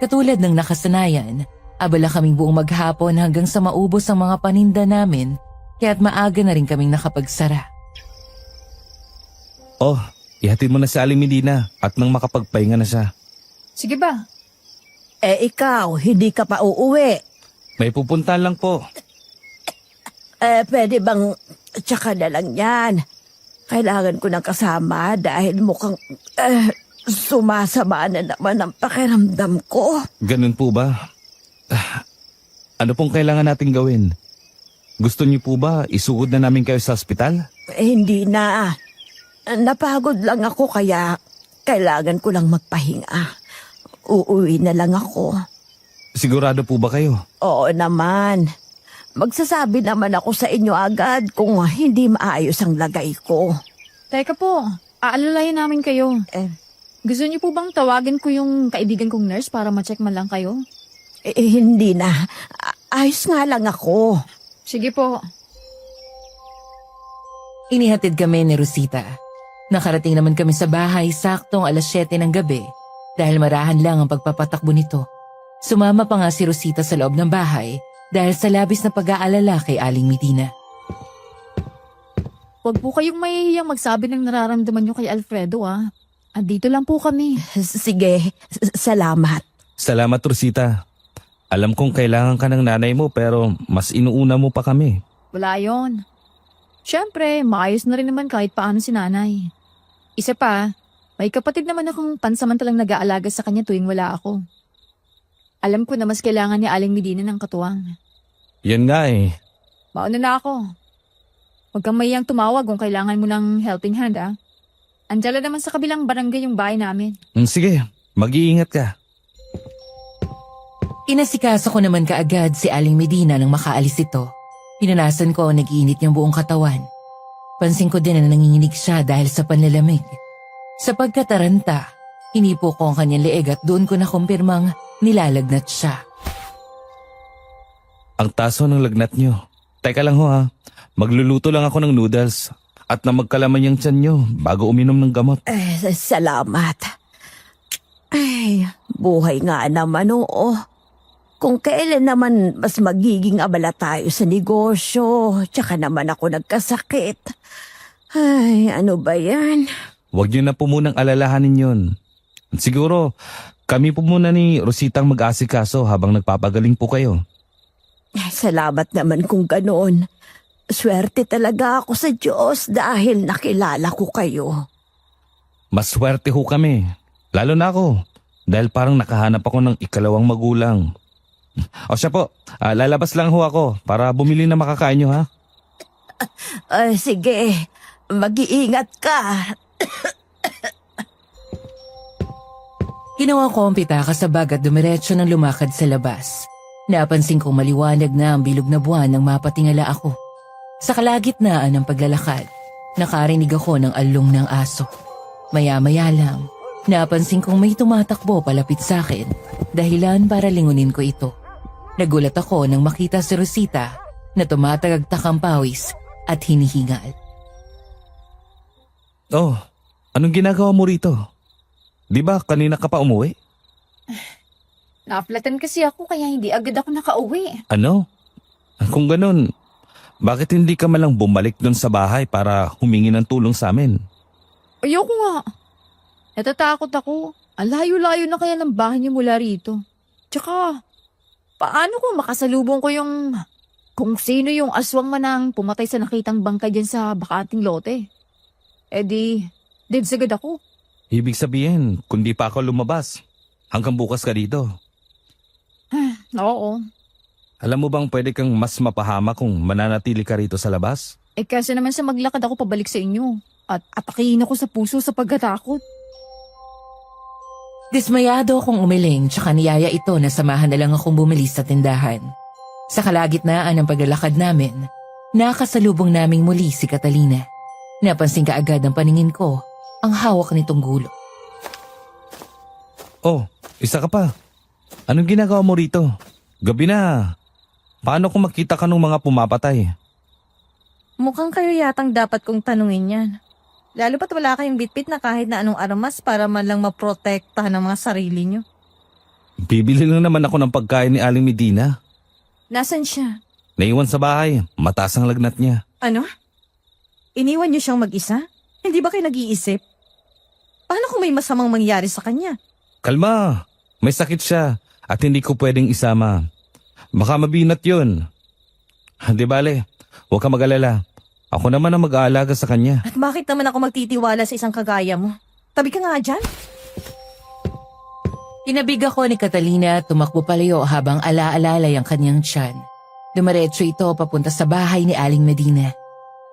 Katulad ng nakasanayan, abala kaming buong maghapon hanggang sa maubos ang mga paninda namin kaya't maaga na rin kaming nakapagsara. Oh, ihatid mo na si Aling Medina at nang makapagpahinga na siya. Sige ba? Ikaw, hindi ka pa uuwi. May pupuntahan lang po. Pwede bang tsaka na lang yan? Kailangan ko ng kasama dahil mukhang sumasama na naman ang pakiramdam ko. Ganun po ba? Ano pong kailangan nating gawin? Gusto niyo po ba isugod na namin kayo sa ospital? Hindi na. Napagod lang ako kaya kailangan ko lang magpahinga. Uuwi na lang ako. Sigurado po ba kayo? Oo naman. Magsasabi naman ako sa inyo agad kung hindi maayos ang lagay ko. Teka po, aalalayan namin kayo. Gusto niyo po bang tawagin ko yung kaibigan kong nurse para ma-check man lang kayo? Hindi na. Ayos nga lang ako. Sige po. Inihatid kami ni Rosita. Nakarating naman kami sa bahay saktong 7:00 ng gabi dahil marahan lang ang pagpapatakbo nito. Sumama pa nga si Rosita sa loob ng bahay dahil sa labis na pag-aalala kay Aling Medina. Huwag po kayong mahihiyang magsabi ng nararamdaman niyo kay Alfredo ah. Andito lang po kami. Sige, salamat. Salamat, Rosita. Alam kong kailangan ka ng nanay mo pero mas inuuna mo pa kami. Wala yon. Siyempre, maayos na rin naman kahit paano si nanay. Isa pa, may kapatid naman akong pansamantalang nag-aalaga sa kanya tuwing wala ako. Alam ko na mas kailangan ni Aling Medina ng katuwang. Yan nga eh. Mauna na ako. Huwag kang mahiyang tumawag kung kailangan mo ng helping hand ah. Andiyan naman sa kabilang barangay yung bahay namin. Sige, mag-iingat ka. Inasikaso ko naman kaagad si Aling Medina nang makaalis ito. Pinanasan ko ang nag-iinit niyang buong katawan. Pansin ko din na nanginginig siya dahil sa panlalamig. Sa pagkataranta, hinipo ko ang kanyang leeg at doon ko nakumpirmang nilalagnat siya. Ang taso ng lagnat nyo. Teka lang ho ha. Magluluto lang ako ng noodles at na magkalaman yung tiyan nyo bago uminom ng gamot. Salamat. Ay, buhay nga naman oo. Kung kailan naman mas magiging abala tayo sa negosyo, tsaka naman ako nagkasakit. Ay, ano ba yan? Huwag nyo na po munang alalahanin yun. Siguro, kami po muna ni Rositang mag-asikaso habang nagpapagaling po kayo. Salamat naman kung ganoon. Swerte talaga ako sa Diyos dahil nakilala ko kayo. Maswerte ho kami. Lalo na ako. Dahil parang nakahanap ako ng ikalawang magulang. O siya po, lalabas lang ho ako para bumili na makakain nyo ha. Sige, mag-iingat ka. Ginawa ko ang pitaka sa bag at dumiretso ng lumakad sa labas. Napansin kong maliwanag na ang bilog na buwan nang mapatingala ako. Sa kalagitnaan ng paglalakad, nakarinig ako ng along ng aso. Maya-maya lang, napansin kong may tumatakbo palapit sa akin, dahilan para lingunin ko ito. Nagulat ako nang makita si Rosita na tumatagagtak ang pawis at hinihingal. Oh, anong ginagawa mo rito? Di ba kanina ka pa umuwi? Naaplatan kasi ako kaya hindi agad ako nakauwi. Ano? Kung ganun, bakit hindi ka malang bumalik doon sa bahay para humingi ng tulong sa amin? Ayoko nga. Natatakot ako. Ang layo-layo na kaya ng bahay niyo mula rito. Tsaka, paano kung makasalubong ko yung kung sino yung aswang manang pumatay sa nakitang bangka dyan sa bakanting lote? Eh di, dead sagad ako. Ibig sabihin, kung di pa ako lumabas, hanggang bukas ka dito. Oo. Alam mo bang pwede kang mas mapahama kung mananatili ka rito sa labas? Eh kasi naman sa maglakad ako pabalik sa inyo. At atakihin ako sa puso sa pagkatakot. Dismayado akong umiling tsaka niyaya ito na samahan na lang akong bumili sa tindahan. Sa kalagitnaan ng paglalakad namin, nakasalubong naming muli si Catalina. Napansin kaagad ng paningin ko ang hawak nitong gulo. Oh, isa ka pa. Anong ginagawa mo rito? Gabi na. Paano kung makita ka ng mga pumapatay? Mukhang kayo yatang dapat kong tanungin yan. Lalo pat wala kayong bitbit na kahit na anong armas para man lang maprotektahan ng mga sarili nyo. Bibili lang naman ako ng pagkain ni Aling Medina. Nasaan siya? Naiwan sa bahay. Mataas ang lagnat niya. Ano? Iniwan niyo siyang mag-isa? Hindi ba kayo nag-iisip? Paano kung may masamang mangyari sa kanya? Kalma. May sakit siya at hindi ko pwedeng isama. Baka mabinat yun. Di bale, huwag ka mag-alala. Ako naman ang mag-aalaga sa kanya. At bakit naman ako magtitiwala sa isang kagaya mo? Tabi ka nga dyan. Tinabig ako ni Catalina at tumakbo palayo habang alaalalay ang kanyang tiyan. Dumiretso ito papunta sa bahay ni Aling Medina.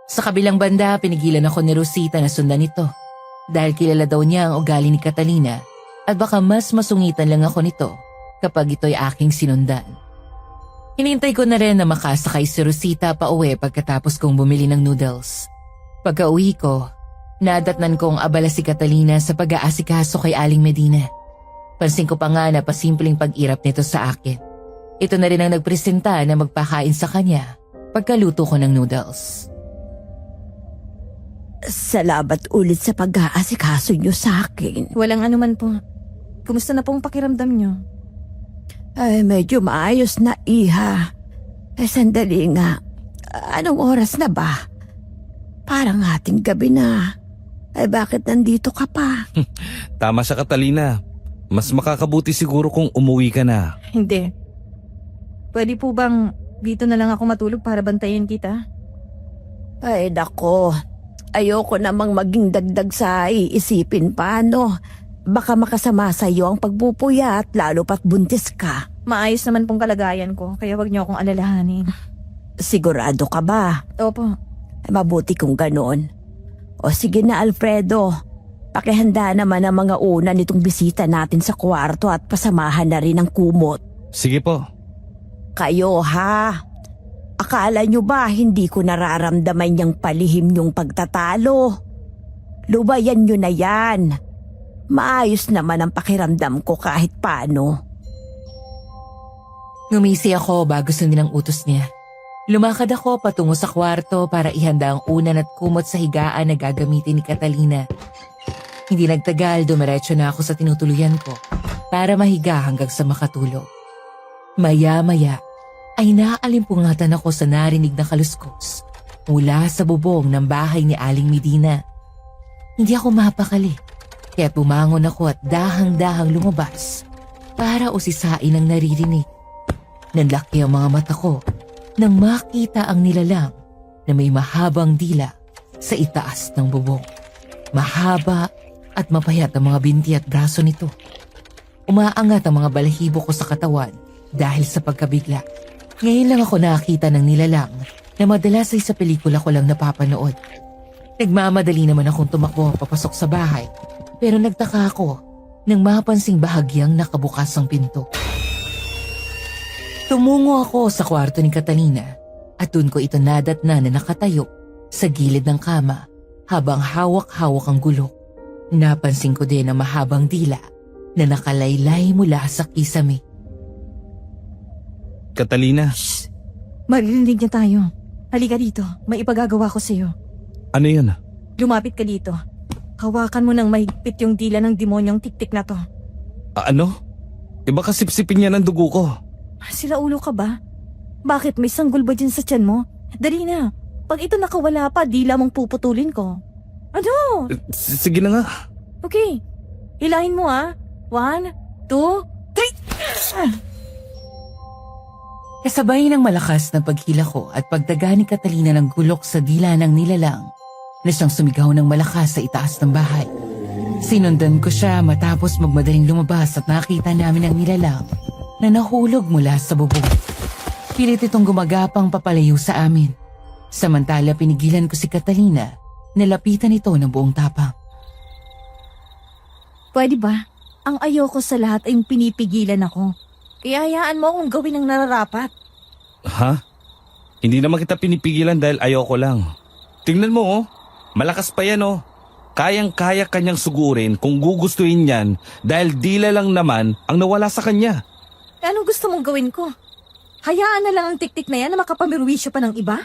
Sa kabilang banda, pinigilan ako ni Rosita na sundan ito. Dahil kilala daw niya ang ugali ni Catalina at baka mas masungitan lang ako nito kapag ito'y aking sinundan. Hinintay ko na rin na makasakay si Rosita pa uwi pagkatapos kong bumili ng noodles. Pagka-uwi ko, nadatnan kong abala si Catalina sa pag-aasikaso kay Aling Medina. Pansin ko pa nga na pasimpleng pag-irap nito sa akin. Ito na rin ang nagpresenta na magpakain sa kanya pagkaluto ko ng noodles. Salamat ulit sa pag-aasikaso niyo sa akin. Walang anuman po. Kumusta na pong pakiramdam nyo? Ay, medyo maayos na, iha. Sandali nga. Anong oras na ba? Parang ating gabi na. Ay, bakit nandito ka pa? Tama siya, Catalina. Mas makakabuti siguro kung umuwi ka na. Hindi. Pwede po bang dito na lang ako matulog para bantayan kita? Ay, nako. Ayoko namang maging dagdag sa iisipin pa, no? Baka makasama sa iyo ang pagpupuyat, lalo pat buntis ka. Maayos naman pong kalagayan ko, kaya wag niyo akong alalahanin. Sigurado ka ba? Opo. Ay, mabuti kung ganoon. O sige na, Alfredo. Pakihanda naman ang mga una nitong bisita natin sa kwarto at pasamahan na rin ang kumot. Sige po. Kayo ha? Akala nyo ba hindi ko nararamdaman yung palihim yung pagtatalo? Lubayan nyo na yan. Maayos naman ang pakiramdam ko kahit paano. Ngumisi ako bago sundin ang utos niya. Lumakad ako patungo sa kwarto para ihanda ang unan at kumot sa higaan na gagamitin ni Catalina. Hindi nagtagal, dumiretso na ako sa tinutuluyan ko para mahiga hanggang sa makatulog. Maya-maya ay naalimpungatan ako sa narinig na kaluskos mula sa bubong ng bahay ni Aling Medina. Hindi ako mapakali, kaya bumangon ako at dahang-dahang lumabas para usisain ang naririnig. Nanlaki ang mga mata ko nang makita ang nilalang na may mahabang dila sa itaas ng bubong. Mahaba at mapayat ang mga binti at braso nito. Umaangat ang mga balahibo ko sa katawan dahil sa pagkabigla. Ngayon lang ako nakakita ng nilalang na madalas ay sa pelikula ko lang napapanood. Nagmamadali naman akong tumakbo papasok sa bahay pero nagtaka ako nang mapansing bahagyang nakabukas ang pinto. Tumungo ako sa kwarto ni Catalina at doon ko ito nadatna na nakatayo sa gilid ng kama habang hawak-hawak ang gulok. Napansin ko din ang mahabang dila na nakalaylay mula sa kisame. Catalina, Maririnig niya tayo. Halika dito, may ipagagawa ko sa'yo. ano yun? Lumapit ka dito. Hawakan mo ng mahigpit yung dila ng demonyong tiktik na to. Ano? Iba kasipsipin niya ng dugo ko. Sila ulo ka ba? Bakit may sanggol ba dyan sa tiyan mo? Dali na. Pag ito nakawala pa, dila mong puputulin ko. Ano? Sige na nga. Okay. Hilahin mo 1, 2, 3. Kasabay ng malakas na paghila ko at pagdaga ni Catalina ng gulok sa dila ng nilalang na siyang sumigaw ng malakas sa itaas ng bahay. Sinundan ko siya matapos magmadaling lumabas at nakita namin ang nilalang na nahulog mula sa bubong. Pilit itong gumagapang papalayo sa amin. Samantala pinigilan ko si Catalina na lapitan ito ng buong tapang. Pwede ba? Ang ayoko sa lahat ay pinipigilan ako. Kaya hayaan mo akong gawin ang nararapat. Ha? Hindi naman kita pinipigilan dahil ayoko lang. Tingnan mo malakas pa yan Kayang-kaya kanyang sugurin kung gugustuhin niyan dahil dila lang naman ang nawala sa kanya. Anong gusto mong gawin ko? Hayaan na lang ang tiktik na yan na makapamirwisyo pa ng iba?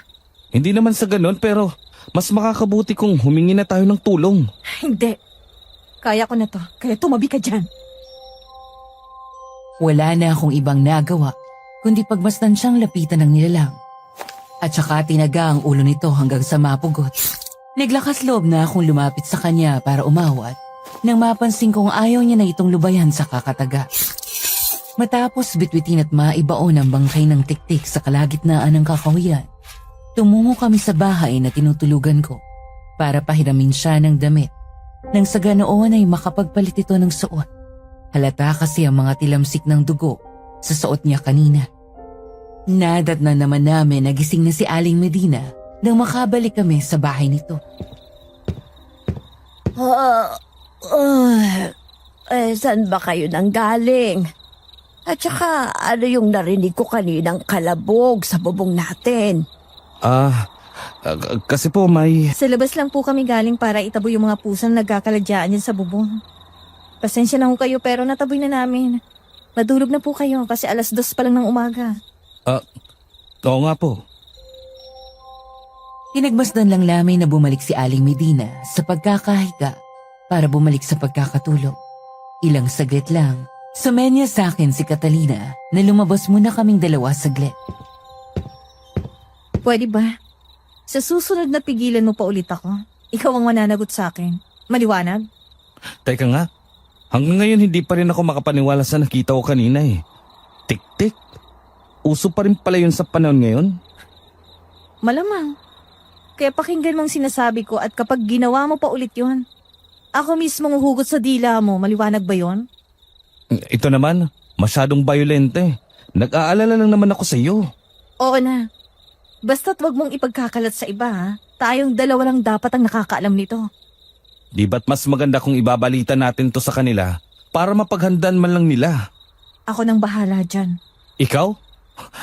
Hindi naman sa ganun pero mas makakabuti kung humingi na tayo ng tulong. Hindi. Kaya ko na to, kaya tumabi ka dyan. Wala na akong ibang nagawa kundi pagmasdan siyang lapitan ng nilalang. At saka tinaga ang ulo nito hanggang sa mapugot. Naglakas loob na akong lumapit sa kanya para umawat nang mapansin kong ayaw niya na itong lubayan sa kakataga. Matapos bitwitin at maibaon ang bangkay ng tiktik sa kalagitnaan ng kakahuyan, tumungo kami sa bahay na tinutulugan ko para pahiramin siya ng damit nang sa ganoon ay makapagpalit ito ng suot. Halata kasi ang mga tilamsik ng dugo sa suot niya kanina. Nadat na naman namin nagising na si Aling Medina nang makabalik kami sa bahay nito. Saan ba kayo nang galing? At saka, ano yung narinig ko kaninang kalabog sa bubong natin? Kasi po may... Sa labas lang po kami galing para itabo yung mga pusang nagkakaladyaan yan sa bubong. Pasensya na ho kayo pero nataboy na namin. Madulog na po kayo kasi 2:00 pa lang ng umaga. Oo nga po. Pinagmasdan lang namin na bumalik si Aling Medina sa pagkakahiga para bumalik sa pagkakatulog. Ilang saglit lang, sumenya sa akin si Catalina na lumabas muna kaming dalawa saglit. Pwede ba? Sa susunod na pigilan mo pa ulit ako. Ikaw ang mananagot sa akin. Maliwanag? Teka nga, hanggang ngayon hindi pa rin ako makapaniwala sa nakita ko kanina Tik-tik. Uso pa rin pala yun sa panahon ngayon? Malamang. Kaya pakinggan mong sinasabi ko at kapag ginawa mo pa ulit yon, ako mismo ang hugot sa dila mo. Maliwanag ba yon? Ito naman, masyadong violente. Nag-aalala lang naman ako sa iyo. Oo na. Basta't wag mong ipagkakalat sa iba ha. Tayong dalawa lang dapat ang nakakaalam nito. Di ba't mas maganda kung ibabalita natin to sa kanila para mapaghandaan man lang nila? Ako nang bahala dyan. Ikaw?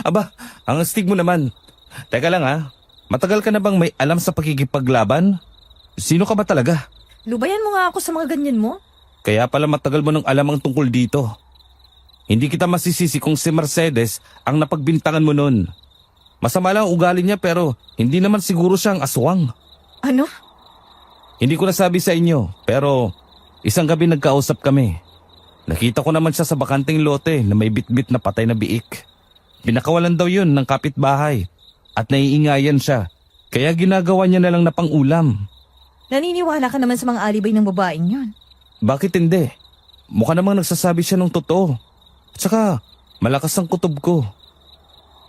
Aba, ang astig mo naman. Teka lang matagal ka na bang may alam sa pakikipaglaban? Sino ka ba talaga? Lubayan mo nga ako sa mga ganyan mo. Kaya pala matagal mo nang alam ang tungkol dito. Hindi kita masisisi kung si Mercedes ang napagbintangan mo nun. Masama lang ang ugali niya pero hindi naman siguro siyang aswang. Ano? Hindi ko nasabi sa inyo pero isang gabi nagkausap kami. Nakita ko naman siya sa bakanting lote na may bitbit na patay na biik. Pinakawalan daw yun ng kapitbahay at naiingayan siya. Kaya ginagawa niya na lang na pang-ulam. Naniniwala ka naman sa mga alibay ng babaeng yon. Bakit hindi? Mukha namang nagsasabi siya ng totoo. At saka, malakas ang kutob ko.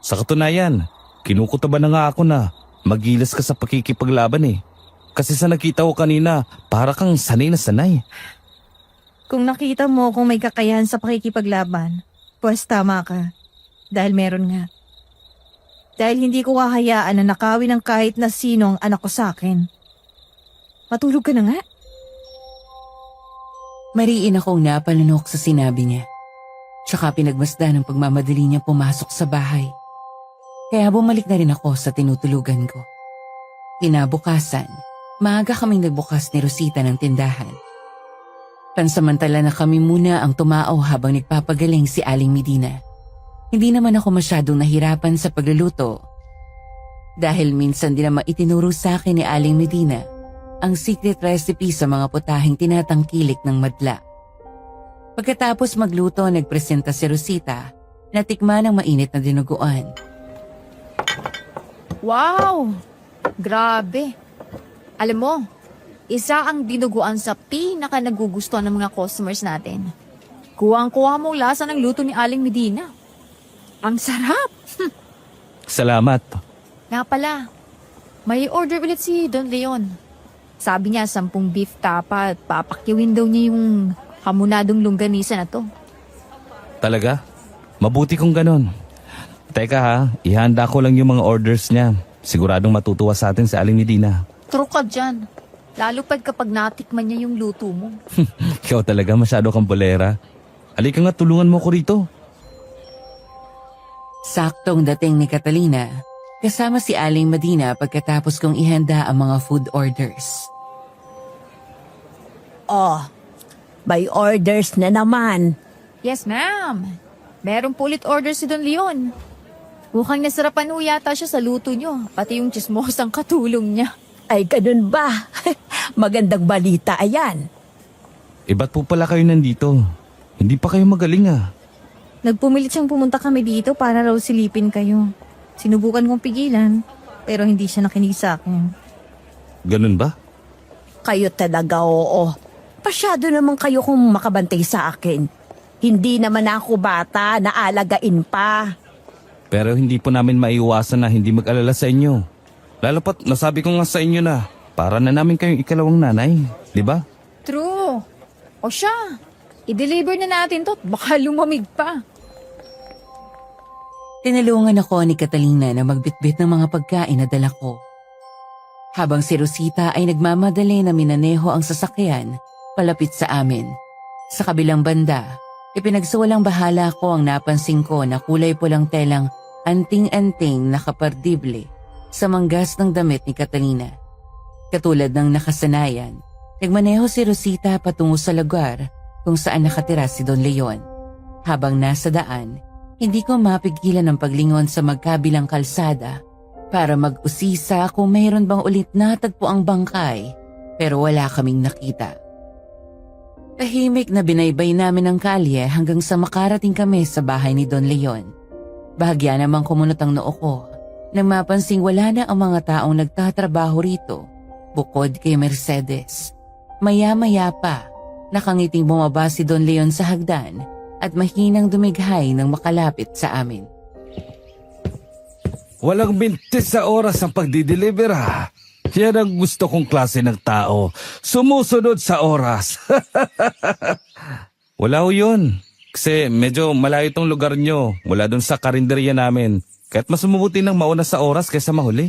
Sa katunayan, kinukutoban na nga ako na magilas ka sa pakikipaglaban eh. Kasi sa nakita ko kanina, para kang sanay na sanay. Kung nakita mo kung may kakayahan sa pakikipaglaban, pues tama ka. Dahil meron nga. Dahil hindi ko hahayaan na nakawin ng kahit na sino ang anak ko sa akin. Matulog ka na nga. Mariin akong napalunok sa sinabi niya. Tsaka pinagmasdan ng pagmamadali niya pumasok sa bahay. Kaya bumalik na rin ako sa tinutulugan ko. Kinabukasan, maaga kaming nagbukas ni Rosita ng tindahan. Pansamantala na kami muna ang tumao habang nagpapagaling si Aling Medina. Hindi naman ako masyadong nahirapan sa pagluluto. Dahil minsan din naman itinuro sa akin ni Aling Medina ang secret recipe sa mga putahing tinatangkilik ng madla. Pagkatapos magluto, nagpresenta si Rosita na tikman ang mainit na dinuguan. Wow! Grabe. Alam mo, isa ang dinuguan sa pinaka nagugustuhan ng mga customers natin. Kuwang-kuha mo lasa ng luto ni Aling Medina. Ang sarap! Salamat. Nga pala, may order ulit si Don Leon. Sabi niya 10 beef tapa at papakyawin daw niya yung hamonadong longganisa na to. Talaga? Mabuti kung ganon. Teka ha, ihanda ko lang yung mga orders niya. Siguradong matutuwa sa atin si Aling Medina. True ka dyan. Lalo pag kapag natikman niya yung luto mo. Ikaw talaga masyado kang bolera. Halika nga, tulungan mo ko rito. Saktong dating ni Catalina, kasama si Aling Medina pagkatapos kong ihanda ang mga food orders. Oh, may orders na naman. Yes, ma'am. Meron po ulit order si Don Leon. Mukhang nasarapan ho yata siya sa luto niyo, pati yung chismosang katulong niya. Ay, ganun ba? Magandang balita, ayan. Ba't po pala kayo nandito? Hindi pa kayo magaling ah. Nagpumilit siyang pumunta kami dito para raw silipin kayo. Sinubukan kong pigilan, pero hindi siya nakinig sa akin. Ganun ba? Kayo talaga, oo. Pasyado naman kayo kung makabantay sa akin. Hindi naman ako bata na alagain pa. Pero hindi po namin maiiwasan na hindi mag-alala sa inyo. Lalo pat nasabi ko nga sa inyo na para na namin kayong ikalawang nanay, di ba? True. O siya, i-deliver na natin to at baka lumamig pa. Tinulungan ako ni Catalina na magbitbit ng mga pagkain na dala ko. Habang si Rosita ay nagmamadali na minaneho ang sasakyan palapit sa amin. Sa kabilang banda, ipinagsawalang bahala ko ang napansin ko na kulay pulang telang anting-anting nakapardible sa manggas ng damit ni Catalina. Katulad ng nakasanayan, nagmaneho si Rosita patungo sa lugar kung saan nakatira si Don Leon. Habang nasa daan, hindi ko mapigilan ang paglingon sa magkabilang kalsada para mag-usisa kung mayroon bang ulit natagpo ang bangkay, pero wala kaming nakita. Tahimik na binaybay namin ang kalye hanggang sa makarating kami sa bahay ni Don Leon. Bahagya namang kumunot ang noo ko nang mapansing wala na ang mga taong nagtatrabaho rito bukod kay Mercedes. Maya-maya pa, nakangiting bumaba si Don Leon sa hagdan at mahinang dumighay nang makalapit sa amin. Walang mintis sa oras ang pagdideliver ha. Yan ang gusto kong klase ng tao. Sumusunod sa oras. Wala ho yun. Kasi medyo malayo itong lugar nyo mula dun sa karinderya namin. Kahit mas mabuti nang mauna sa oras kaysa mahuli.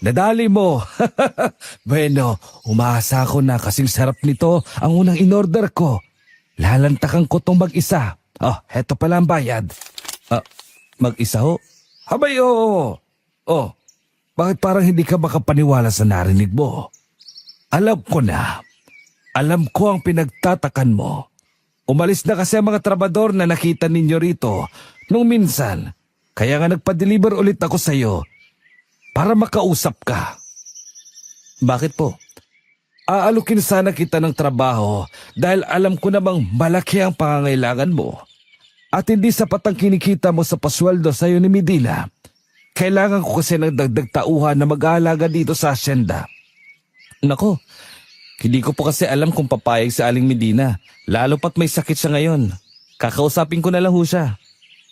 Nadali mo. Bueno, umaasa ako na kasing sarap nito ang unang in-order ko. Lalantakan ko tong mag-isa. Oh, heto pala ang bayad. Mag-isa ho? Habay, oo. Oh, bakit parang hindi ka makapaniwala sa narinig mo? Alam ko na. Alam ko ang pinagtatakan mo. Umalis na kasi ang mga trabador na nakita ninyo rito nung minsan. Kaya nga nagpa-deliver ulit ako sa'yo para makausap ka. Bakit po? Aalukin sana kita ng trabaho dahil alam ko namang malaki ang pangangailangan mo. At hindi sapat ang kinikita mo sa pasweldo sa'yo ni Medina. Kailangan ko kasi ng dagdag tauhan na mag-aalaga dito sa asyenda. Nako, hindi ko po kasi alam kung papayag si Aling Medina. Lalo pat may sakit siya ngayon. Kakausapin ko na lang ho siya.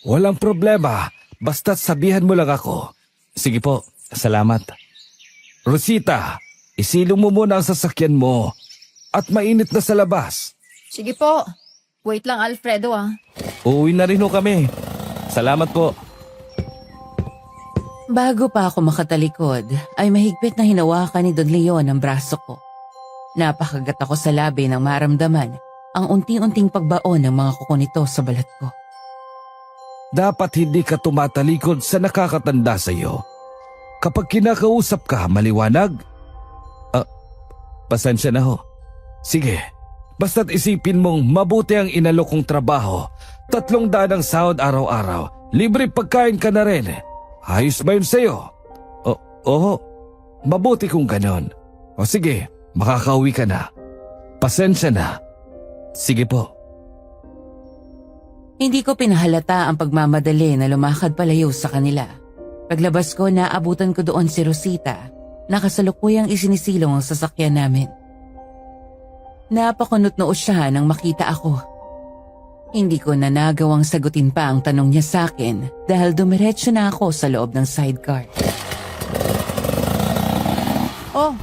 Walang problema. Basta't sabihan mo lang ako. Sige po, salamat. Rosita, isilong mo muna ang sasakyan mo. At mainit na sa labas. Sige po. Wait lang, Alfredo ah. Uuwi na rin ho kami. Salamat po. Bago pa ako makatalikod, ay mahigpit na hinawakan ni Don Leon ang braso ko. Napakagat ako sa labi nang maramdaman ang unti-unting pagbaon ng mga kuko nito sa balat ko. Dapat hindi ka tumatalikod sa nakakatanda sa iyo. Kapag kinakausap ka, maliwanag. Pasensya na ho. Sige, basta't isipin mong mabuti ang inalok kong trabaho. 300 ang sahod araw-araw. Libre pagkain ka na rin. Ayos ba yun sa'yo? Oo, mabuti kung ganon. O sige, makakauwi ka na. Pasensya na. Sige po. Hindi ko pinahalata ang pagmamadali na lumakad palayo sa kanila. Paglabas ko, naabutan ko doon si Rosita, na kasalukuyang isinisilong ang sasakyan namin. Napakunot-noo siya nang makita ako. Hindi ko na nagawang sagutin pa ang tanong niya sa akin dahil dumiretso na ako sa loob ng sidecar. Oh,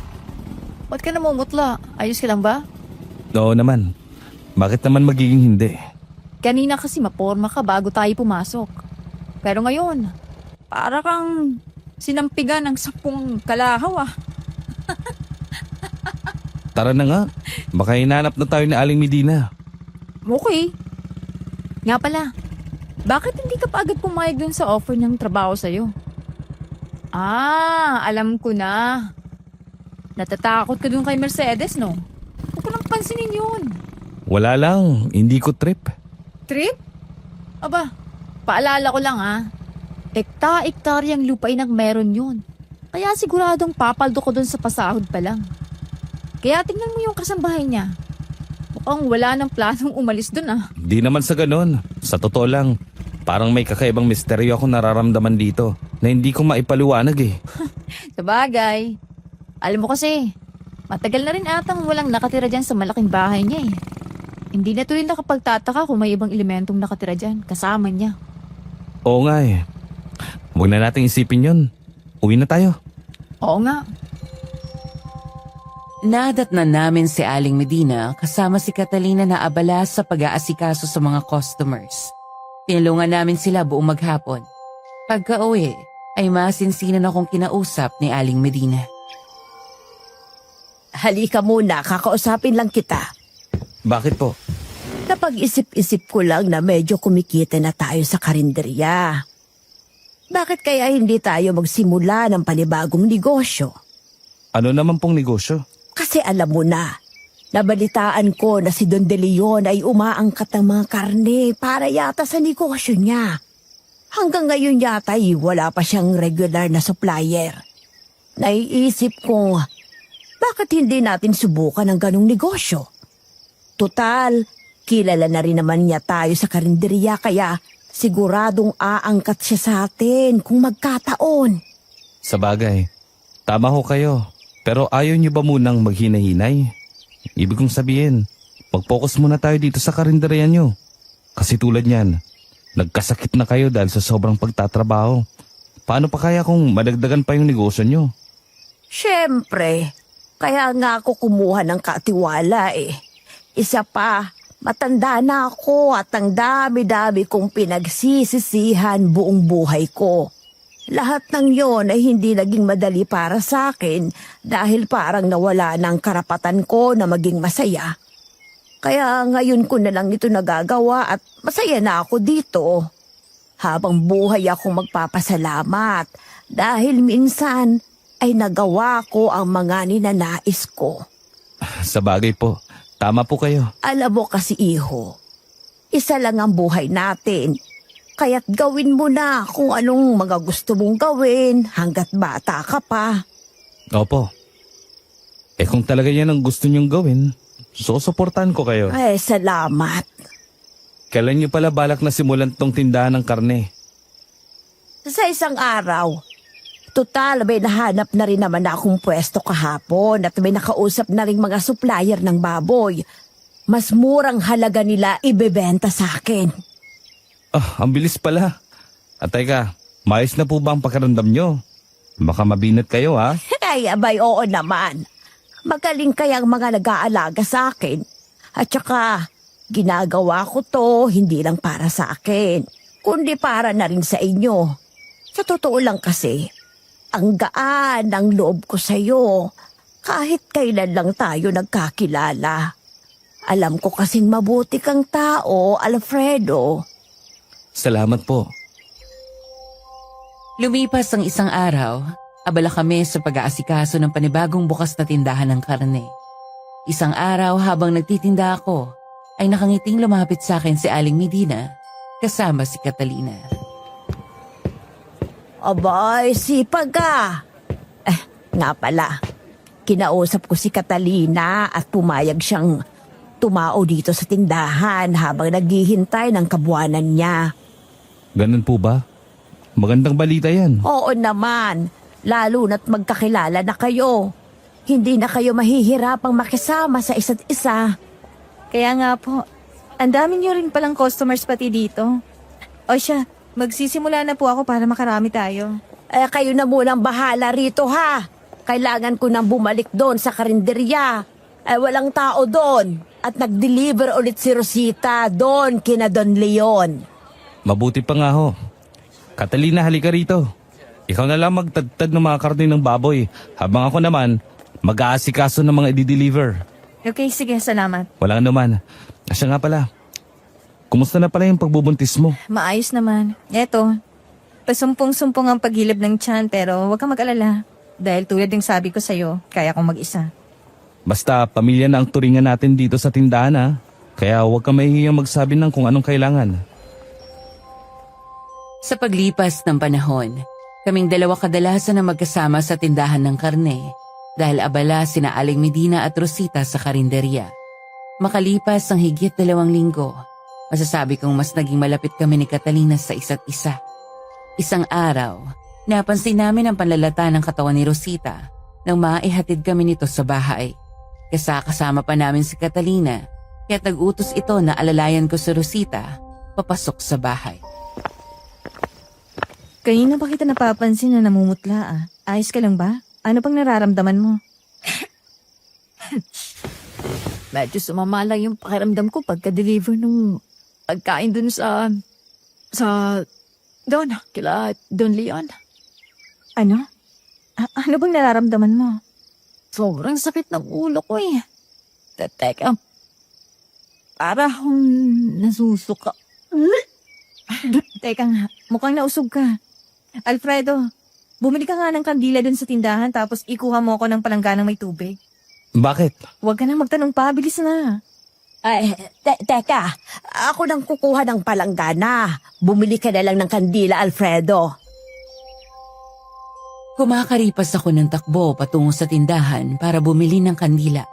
ba't ka namumutla? Ayos ka lang ba? Oo naman. Bakit naman magiging hindi? Kanina kasi maporma ka bago tayo pumasok. Pero ngayon, para kang sinampigan ng 10 kalahaw ah. Tara na nga. Baka hinanap na tayo ni Aling Medina. Okay. Nga pala, bakit hindi ka pa agad pumayag dun sa offer ng trabaho sa'yo? Alam ko na. Natatakot ka dun kay Mercedes, no? Huwag ko nang pansinin yun. Wala lang, hindi ko trip. Trip? Aba, paalala ko lang Ekta-ektaryang lupain ang meron yun. Kaya siguradong papaldo ko dun sa pasahod pa lang. Kaya tingnan mo yung kasambahay niya. Mukhang wala ng planong umalis dun Di naman sa ganon. Sa totoo lang, parang may kakaibang misteryo ako nararamdaman dito na hindi ko maipaliwanag eh. Sabagay. Alam mo kasi, matagal na rin atang walang nakatira dyan sa malaking bahay niya eh. Hindi na tuloy nakapagtataka kung may ibang elementong nakatira dyan kasama niya. Oo nga eh. Huwag na nating isipin yun. Uwi na tayo. Oo nga. Nadatnan namin si Aling Medina kasama si Catalina na abala sa pag-aasikaso sa mga customers. Tinulungan namin sila buong maghapon. Pagka-uwi ay masinsinan akong kinausap ni Aling Medina. Halika muna, kakausapin lang kita. Bakit po? Napag-isip-isip ko lang na medyo kumikita na tayo sa karinderya. Bakit kaya hindi tayo magsimula ng panibagong negosyo? Ano naman pong negosyo? Kasi alam mo na, nabalitaan ko na si Don De Leon ay umaangkat ng mga karne para yata sa negosyo niya. Hanggang ngayon yata ay wala pa siyang regular na supplier. Naiisip ko, bakit hindi natin subukan ang ganong negosyo? Tutal, kilala na rin naman niya tayo sa karinderya kaya siguradong aangkat siya sa atin kung magkataon. Sabagay, tama ho kayo. Pero ayaw niyo ba munang maghinahinay? Ibig kong sabihin, mag-focus muna tayo dito sa karinderya niyo. Kasi tulad niyan, nagkasakit na kayo dahil sa sobrang pagtatrabaho. Paano pa kaya kung madagdagan pa yung negosyo niyo? Siyempre, kaya nga ako kumuha ng katiwala eh. Isa pa, matanda na ako at ang dami-dami kong pinagsisisihan buong buhay ko. Lahat ng yon ay hindi naging madali para sa akin dahil parang nawala ng karapatan ko na maging masaya. Kaya ngayon ko na lang ito nagagawa at masaya na ako dito. Habang buhay akong magpapasalamat dahil minsan ay nagawa ko ang mga ninanais ko. Sabagay po, tama po kayo. Alam mo kasi iho, Isa lang ang buhay natin. Kaya't gawin mo na kung anong mga gusto mong gawin hanggat bata ka pa. Opo. Kung talaga yan ang gusto niyong gawin, susuportahan ko kayo. Ay, salamat. Kailan niyo pala balak na simulan tong tindahan ng karne? Sa isang araw. Total, may nahanap na rin naman akong pwesto kahapon at may nakausap na rin mga supplier ng baboy. Mas murang halaga nila ibebenta sa akin. Ang bilis pala. At teka, maayos na po ba ang pakiramdam niyo? Baka mabinat kayo ha? Ay, abay, oo naman. Magaling kayang mga nag-aalaga sa akin. At saka, ginagawa ko to hindi lang para sa akin, kundi para na rin sa inyo. Sa totoo lang kasi, ang gaan ng loob ko sa'yo kahit kailan lang tayo nagkakilala. Alam ko kasing mabuti kang tao, Alfredo. Salamat po. Lumipas ang isang araw, abala kami sa pag-aasikaso ng panibagong bukas na tindahan ng karne. Isang araw habang nagtitinda ako, ay nakangiting lumapit sa akin si Aling Medina kasama si Catalina. Abay, sipag ka. Nga pala, kinausap ko si Catalina at pumayag siyang tumao dito sa tindahan habang naghihintay ng kabuanan niya. Ganun po ba? Magandang balita yan. Oo naman, lalo na't magkakilala na kayo. Hindi na kayo mahihirapang makisama sa isa't isa. Kaya nga po, ang dami niyo rin palang customers pati dito. O siya, magsisimula na po ako para makarami tayo. Kayo na munang bahala rito ha. Kailangan ko nang bumalik doon sa karinderya. Walang tao doon. At nag-deliver ulit si Rosita doon kina Don Leon. Mabuti pa nga ho. Catalina, halika rito. Ikaw na lang magtagtag ng mga karne ng baboy, habang ako naman mag-aasikaso ng mga i-deliver. Okay, sige, salamat. Wala naman. Siya nga pala. Kumusta na pala yung pagbubuntis mo? Maayos naman. Eto, pasumpong-sumpong ang paghilab ng tiyan pero huwag kang mag-alala. Dahil tulad ng sabi ko sa'yo, kaya kong mag-isa. Basta pamilya na ang turingan natin dito sa tindahan ha. Kaya huwag ka mahihiyang magsabi ng kung anong kailangan. Sa paglipas ng panahon, kaming dalawa kadalasan na magkasama sa tindahan ng karne dahil abala sina Aling Medina at Rosita sa karinderya. Makalipas ang higit 2 linggo, masasabi kong mas naging malapit kami ni Catalina sa isa't isa. Isang araw, napansin namin ang panlalata ng katawan ni Rosita nang maihatid kami nito sa bahay. Kasama pa namin si Catalina, kaya't nag-utos ito na alalayan ko si Rosita papasok sa bahay. Kanina ba kita napapansin na namumutla ah? Ayos ka lang ba? Ano pang nararamdaman mo? Medyo sumama lang yung pakiramdam ko pagka-deliver nung pagkain dun sa kila Don Leon. Ano? Ano bang nararamdaman mo? Sobrang sakit ng ulo ko eh. Teka, para akong nasusuka. Teka nga, mukhang nausog ka. Alfredo, bumili ka nga ng kandila dun sa tindahan tapos ikuha mo ako ng palangganang may tubig. Bakit? Huwag ka nang magtanong pa, bilis na. Teka, ako nang kukuha ng palanggana. Bumili ka na lang ng kandila, Alfredo. Kumakaripas ako ng takbo patungo sa tindahan para bumili ng kandila.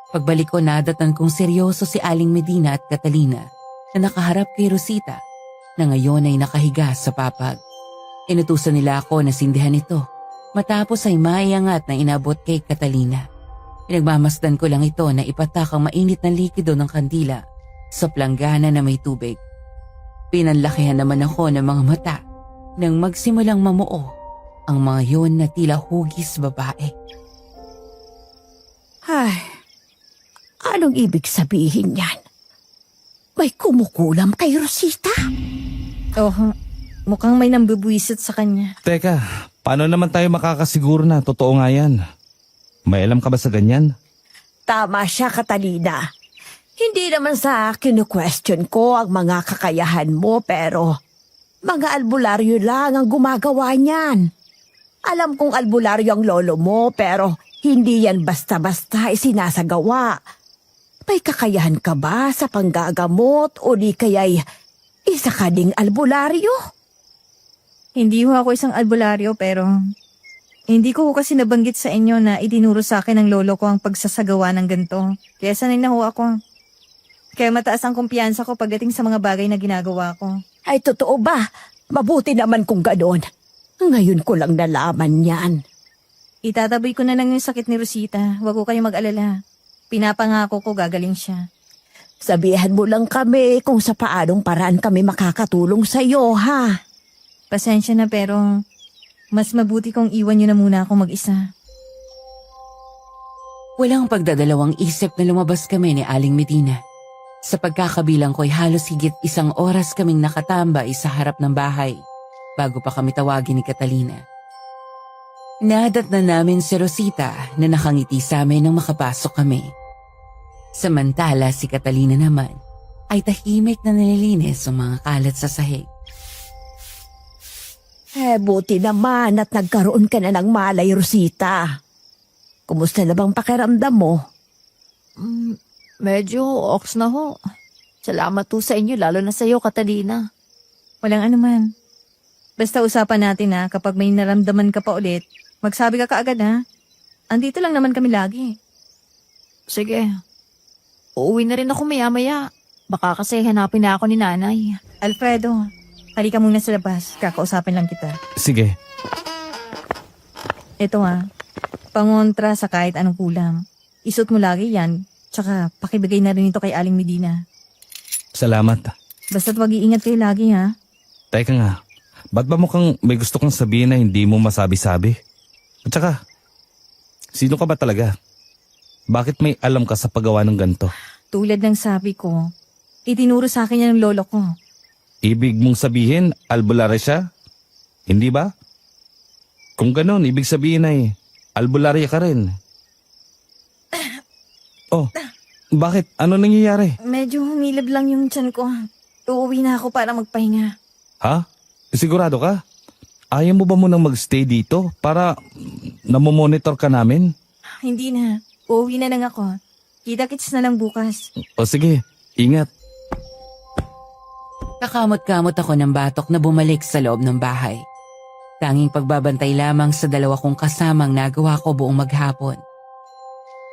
Pagbalik ko nadatan kong seryoso si Aling Medina at Catalina na nakaharap kay Rosita na ngayon ay nakahiga sa papag. Inutusan nila ako na sindihan ito matapos ay maiangat na inabot kay Catalina. Pinagmamasdan ko lang ito na ipatak ang mainit na likido ng kandila sa planggana na may tubig. Pinanlakihan naman ako ng mga mata nang magsimulang mamuo ang mga yun na tila hugis babae. Ay, anong ibig sabihin yan? May kumukulam kay Rosita? Oh, mukhang may nambubuisit sa kanya. Teka, paano naman tayo makakasiguro na totoo nga yan? May alam ka ba sa ganyan? Tama siya, Catalina. Hindi naman sa kinu-question ko ang mga kakayahan mo pero mga albularyo lang ang gumagawa niyan. Alam kong albularyo ang lolo mo pero hindi yan basta-basta isinasagawa. May kakayahan ka ba sa panggagamot o di kaya'y isa ka ding albularyo? Hindi ho ako isang albularyo pero hindi ko ho kasi nabanggit sa inyo na itinuro sa akin ng lolo ko ang pagsasagawa ng ganito. Kaya sanay na ho ako. Kaya mataas ang kumpiyansa ko pagdating sa mga bagay na ginagawa ko. Ay, totoo ba? Mabuti naman kung gano'n. Ngayon ko lang nalaman yan. Itataboy ko na lang yung sakit ni Rosita. Huwag ko kayong mag-alala. Pinapangako ko gagaling siya. Sabihan mo lang kami kung sa paanong paraan kami makakatulong sa iyo, ha? Pasensya na pero mas mabuti kong iwan niyo na muna ako mag-isa. Walang pagdadalawang isip na lumabas kami ni Aling Medina. Sa pagkakabilang ko'y halos higit 1 oras kaming nakatambay sa harap ng bahay bago pa kami tawagin ni Catalina. Nadat na namin si Rosita na nakangiti sa amin nang makapasok kami. Samantala si Catalina naman ay tahimik na nililinis ang mga kalat sa sahig. Buti naman at nagkaroon ka na ng malay, Rosita. Kumusta na bang pakiramdam mo? Medyo oks na ho. Salamat po sa inyo, lalo na sa iyo, Catalina. Walang anuman. Basta usapan natin na kapag may naramdaman ka pa ulit, magsabi ka kaagad ha. Andito lang naman kami lagi. Sige. Uuwi na rin ako maya-maya. Baka kasi hanapin na ako ni nanay. Alfredo, halika muna sa labas. Kakausapin lang kita. Sige. Ito ha, pangontra sa kahit anong kulang. Isot mo lagi yan, tsaka pakibigay na rin ito kay Aling Medina. Salamat. Basta't mag-iingat kayo lagi ha. Teka nga, ba't ba mukhang may gusto kang sabihin na hindi mo masabi-sabi? At saka, sino ka ba talaga? Bakit may alam ka sa paggawa ng ganito? Tulad ng sabi ko, itinuro sa akin yan ng lolo ko. Ibig mong sabihin, albularyo siya? Hindi ba? Kung ganon, ibig sabihin ay albularyo ka rin. Oh, bakit? Ano nangyayari? Medyo humilab lang yung tiyan ko. Uuwi na ako para magpahinga. Ha? Sigurado ka? Ayaw mo ba munang magstay dito para namomonitor ka namin? Hindi na. Uuwi na lang ako. Kita-kits na lang bukas. O sige, ingat. Kakamot-kamot ako ng batok na bumalik sa loob ng bahay. Tanging pagbabantay lamang sa 2 kong kasamang nagawa ko buong maghapon.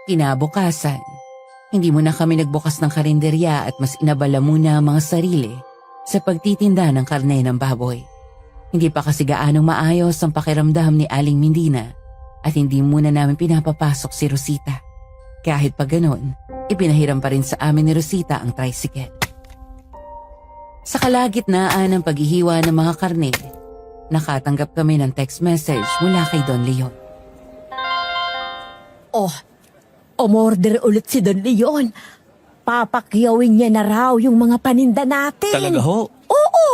Kinabukasan, hindi muna kami nagbukas ng karinderya at mas inabala muna ang mga sarili sa pagtitinda ng karne ng baboy. Hindi pa kasi gaanong maayos ang pakiramdam ni Aling Medina at hindi muna namin pinapapasok si Rosita. Kahit pa ganon, ipinahiram pa rin sa amin ni Rosita ang tricycle. Sa kalagitnaan ng paghihiwa ng mga karne, nakatanggap kami ng text message mula kay Don Leon. Umorder ulit si Don Leon. Papakyawin niya na raw yung mga paninda natin. Talaga ho? Oo!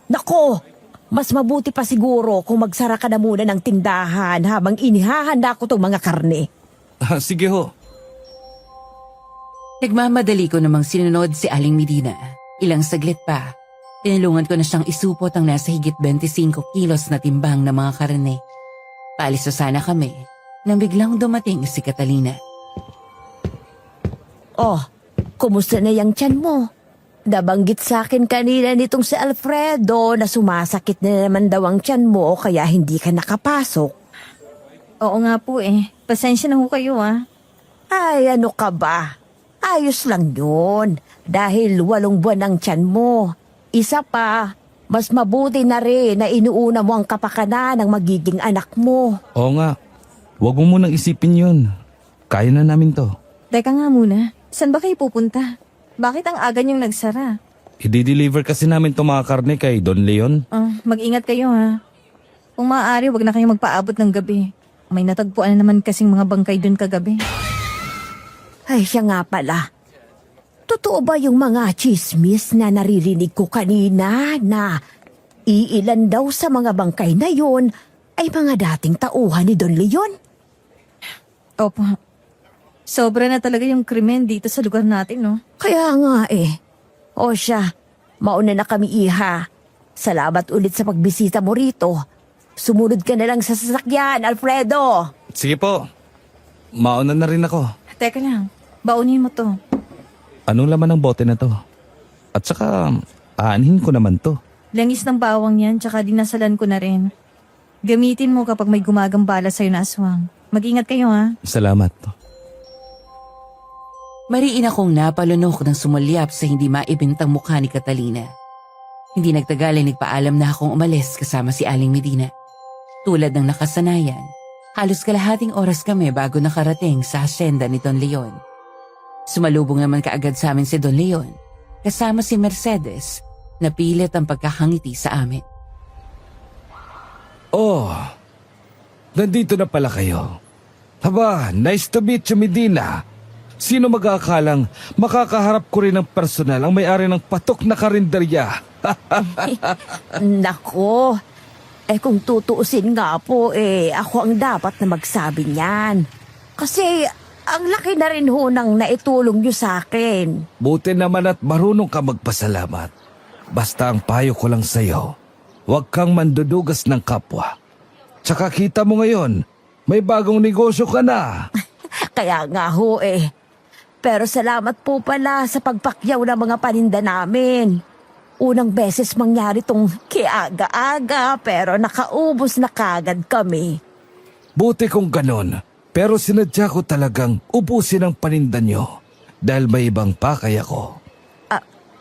Nako, mas mabuti pa siguro kung magsara ka na muna ng tindahan habang inihahanda ko tong mga karne. Sige ho. Nagmamadali ko namang sinunod si Aling Medina. Ilang saglit pa, tinulungan ko na siyang isupot ang nasa higit 25 kilos na timbang ng mga karne. Paalis na sana kami nang biglang dumating si Catalina. Oh, kumusta na yung tiyan mo? Nabanggit sa akin kanina nitong si Alfredo na sumasakit na naman daw ang tiyan mo kaya hindi ka nakapasok. Oo nga po eh. Pasensya na ho kayo ah. Ay, ano ka ba? Ayos lang yun. Dahil 8 buwan ang tiyan mo. Isa pa, mas mabuti na rin na inuuna mo ang kapakanan ng magiging anak mo. Oo nga. Huwag mo munang isipin yun. Kaya na namin to. Teka nga muna, saan ba kayo pupunta? Bakit ang aga niyong nagsara? I-deliver kasi namin to mga karne kay Don Leon. Mag-ingat kayo ha. Kung maaari, wag na kayong magpaabot ng gabi. May natagpuan na naman kasing mga bangkay dun kagabi. Ay, siya nga pala. Totoo ba yung mga chismis na naririnig ko kanina na iilan daw sa mga bangkay na yon ay mga dating tauhan ni Don Leon? Opo. Sobra na talaga yung krimen dito sa lugar natin, no? Kaya nga eh. O siya, mauna na kami iha. Salamat ulit sa pagbisita mo rito. Sumunod ka na lang sa sasakyan, Alfredo. Sige po. Mauna na rin ako. Teka lang, baunin mo to. anong laman ng bote na to? At saka, aanhin ko naman to. Langis ng bawang yan, tsaka dinasalan ko na rin. Gamitin mo kapag may gumagambala sa'yo na aswang. Mag-ingat kayo ha. Salamat. Mariin akong napalunok ng sumulyap sa hindi maibintang mukha ni Catalina. Hindi nagtagal ay nagpaalam na akong umalis kasama si Aling Medina. Tulad ng nakasanayan, halos kalahating oras kami bago nakarating sa hasyenda ni Don Leon. Sumalubong naman kaagad sa amin si Don Leon, kasama si Mercedes, na pilit ang pagkakangiti sa amin. Oh, nandito na pala kayo. Haba, nice to meet you, Medina. Sino mag-aakalang makakaharap ko rin ng personal ang may-ari ng patok na karinderya? Nako, kung tutuusin nga po, ako ang dapat na magsabi niyan. Kasi ang laki na rin ho nang naitulong niyo sa akin. Buti naman at marunong ka magpasalamat. Basta ang payo ko lang sa'yo, huwag kang mandudugas ng kapwa. Tsaka kita mo ngayon, may bagong negosyo ka na. Kaya nga ho Pero salamat po pala sa pagpakyaw ng mga paninda namin. Unang beses mangyari tong kiaga-aga pero nakaubos na kagad kami. Buti kung ganon, pero sinadya ko talagang ubusin ang paninda nyo dahil may ibang pakay ako.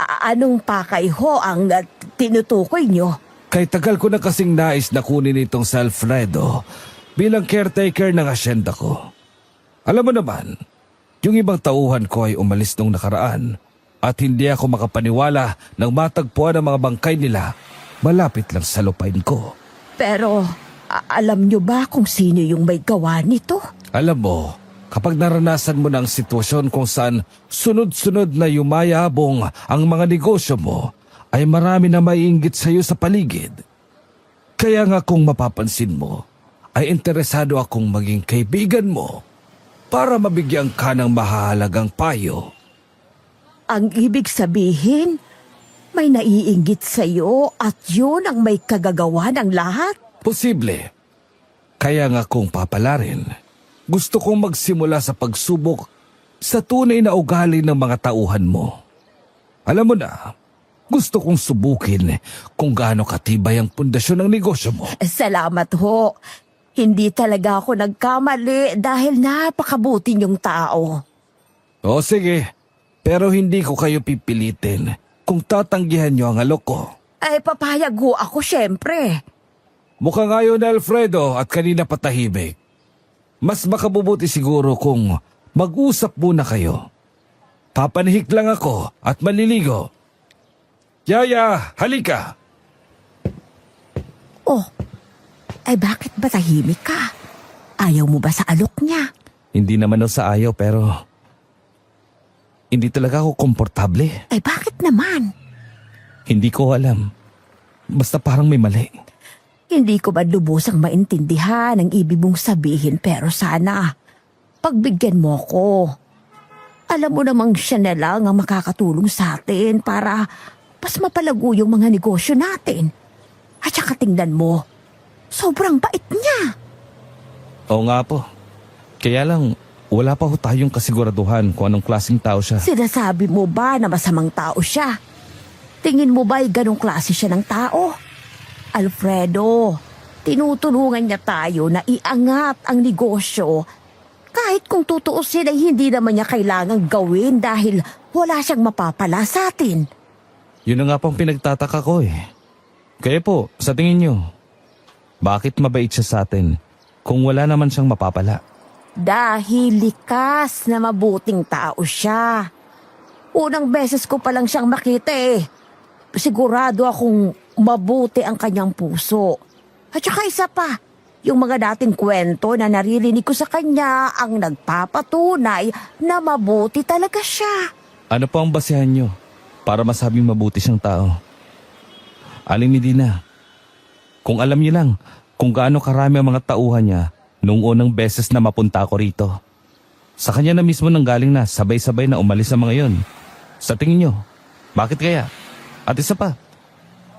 Anong pakay ho ang tinutukoy nyo? Kay tagal ko na kasing nais na kunin itong si Alfredo bilang caretaker ng asyenda ko. Alam mo naman, yung ibang tauhan ko ay umalis nung nakaraan at hindi ako makapaniwala nang matagpuan ang mga bangkay nila malapit lang sa lupain ko. Pero alam nyo ba kung sino yung may gawa nito? Alam mo, kapag naranasan mo na ang sitwasyon kung saan sunod-sunod na yumayabong ang mga negosyo mo, ay marami na maiinggit sa iyo sa paligid. Kaya nga kung mapapansin mo, ay interesado akong maging kaibigan mo para mabigyan ka ng mahalagang payo. Ang ibig sabihin, may naiinggit sa'yo at yun ang may kagagawa ng lahat? Posible. Kaya nga kung papalarin, gusto kong magsimula sa pagsubok sa tunay na ugali ng mga tauhan mo. Alam mo na, gusto kong subukin kung gaano katibay ang pundasyon ng negosyo mo. Salamat ho. Hindi talaga ako nagkamali dahil napakabuti niyong tao. O sige, pero hindi ko kayo pipilitin kung tatanggihan niyo ang alok ko. Papayag ho ako syempre. Mukhang ayaw na Alfredo at kanina patahimik. Mas makabubuti siguro kung mag-usap muna kayo. Papanihik lang ako at maliligo. Yaya, halika! Oh, bakit ba tahimik ka? Ayaw mo ba sa alok niya? Hindi naman daw sa ayaw pero hindi talaga ako komportable. Bakit naman? Hindi ko alam. Basta parang may mali. Hindi ko ba lubusang maintindihan ang ibig mong sabihin pero sana pagbigyan mo ko. Alam mo namang siya na lang ang makakatulong sa atin para mas mapalago yung mga negosyo natin. At saka tingnan mo, sobrang bait niya. Oo nga po. Kaya lang, wala pa ho tayong kasiguraduhan kung anong klaseng tao siya. Sinasabi mo ba na masamang tao siya? Tingin mo ba'y ganong klase siya ng tao? Alfredo, tinutulungan niya tayo na iangat ang negosyo. Kahit kung tutuusin ay hindi naman niya kailangang gawin dahil wala siyang mapapala sa atin. Yun na nga pong pinagtataka ko eh. Kaya po, sa tingin niyo, bakit mabait siya sa atin kung wala naman siyang mapapala? Dahil likas na mabuting tao siya. Unang beses ko palang siyang makita Sigurado akong mabuti ang kanyang puso. At saka isa pa, yung mga dating kwento na naririnig ko sa kanya ang nagpapatunay na mabuti talaga siya. Ano po ang basehan niyo para masabing mabuti siyang tao? Aling Medina, kung alam niyo lang kung gaano karami ang mga tauhan niya nung unang beses na mapunta ako rito. Sa kanya na mismo nanggaling na sabay-sabay na umalis ang mga yon. Sa tingin niyo, bakit kaya? At isa pa,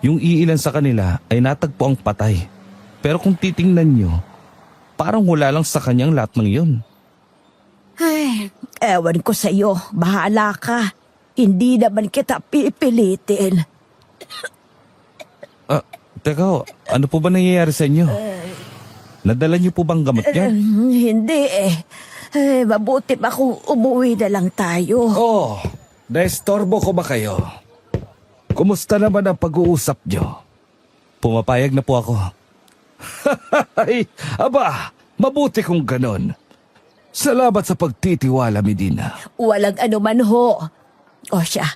yung iilan sa kanila ay natagpo ang patay. Pero kung titingnan niyo, parang wala lang sa kanyang lahat ng yun. Ay, ewan ko sa'yo, bahala ka. Hindi naman kita pipilitin. Teka ho, ano po ba nangyayari sa inyo? Nadala niyo po bang gamot niya? Hindi eh. Mabuti pa kung umuwi na lang tayo. Oh, naestorbo ko ba kayo? Kumusta naman ang pag-uusap niyo? Pumapayag na po ako. Ay, aba, mabuti kung ganon. Salamat sa pagtitiwala, Medina. Walang anuman ho. O siya,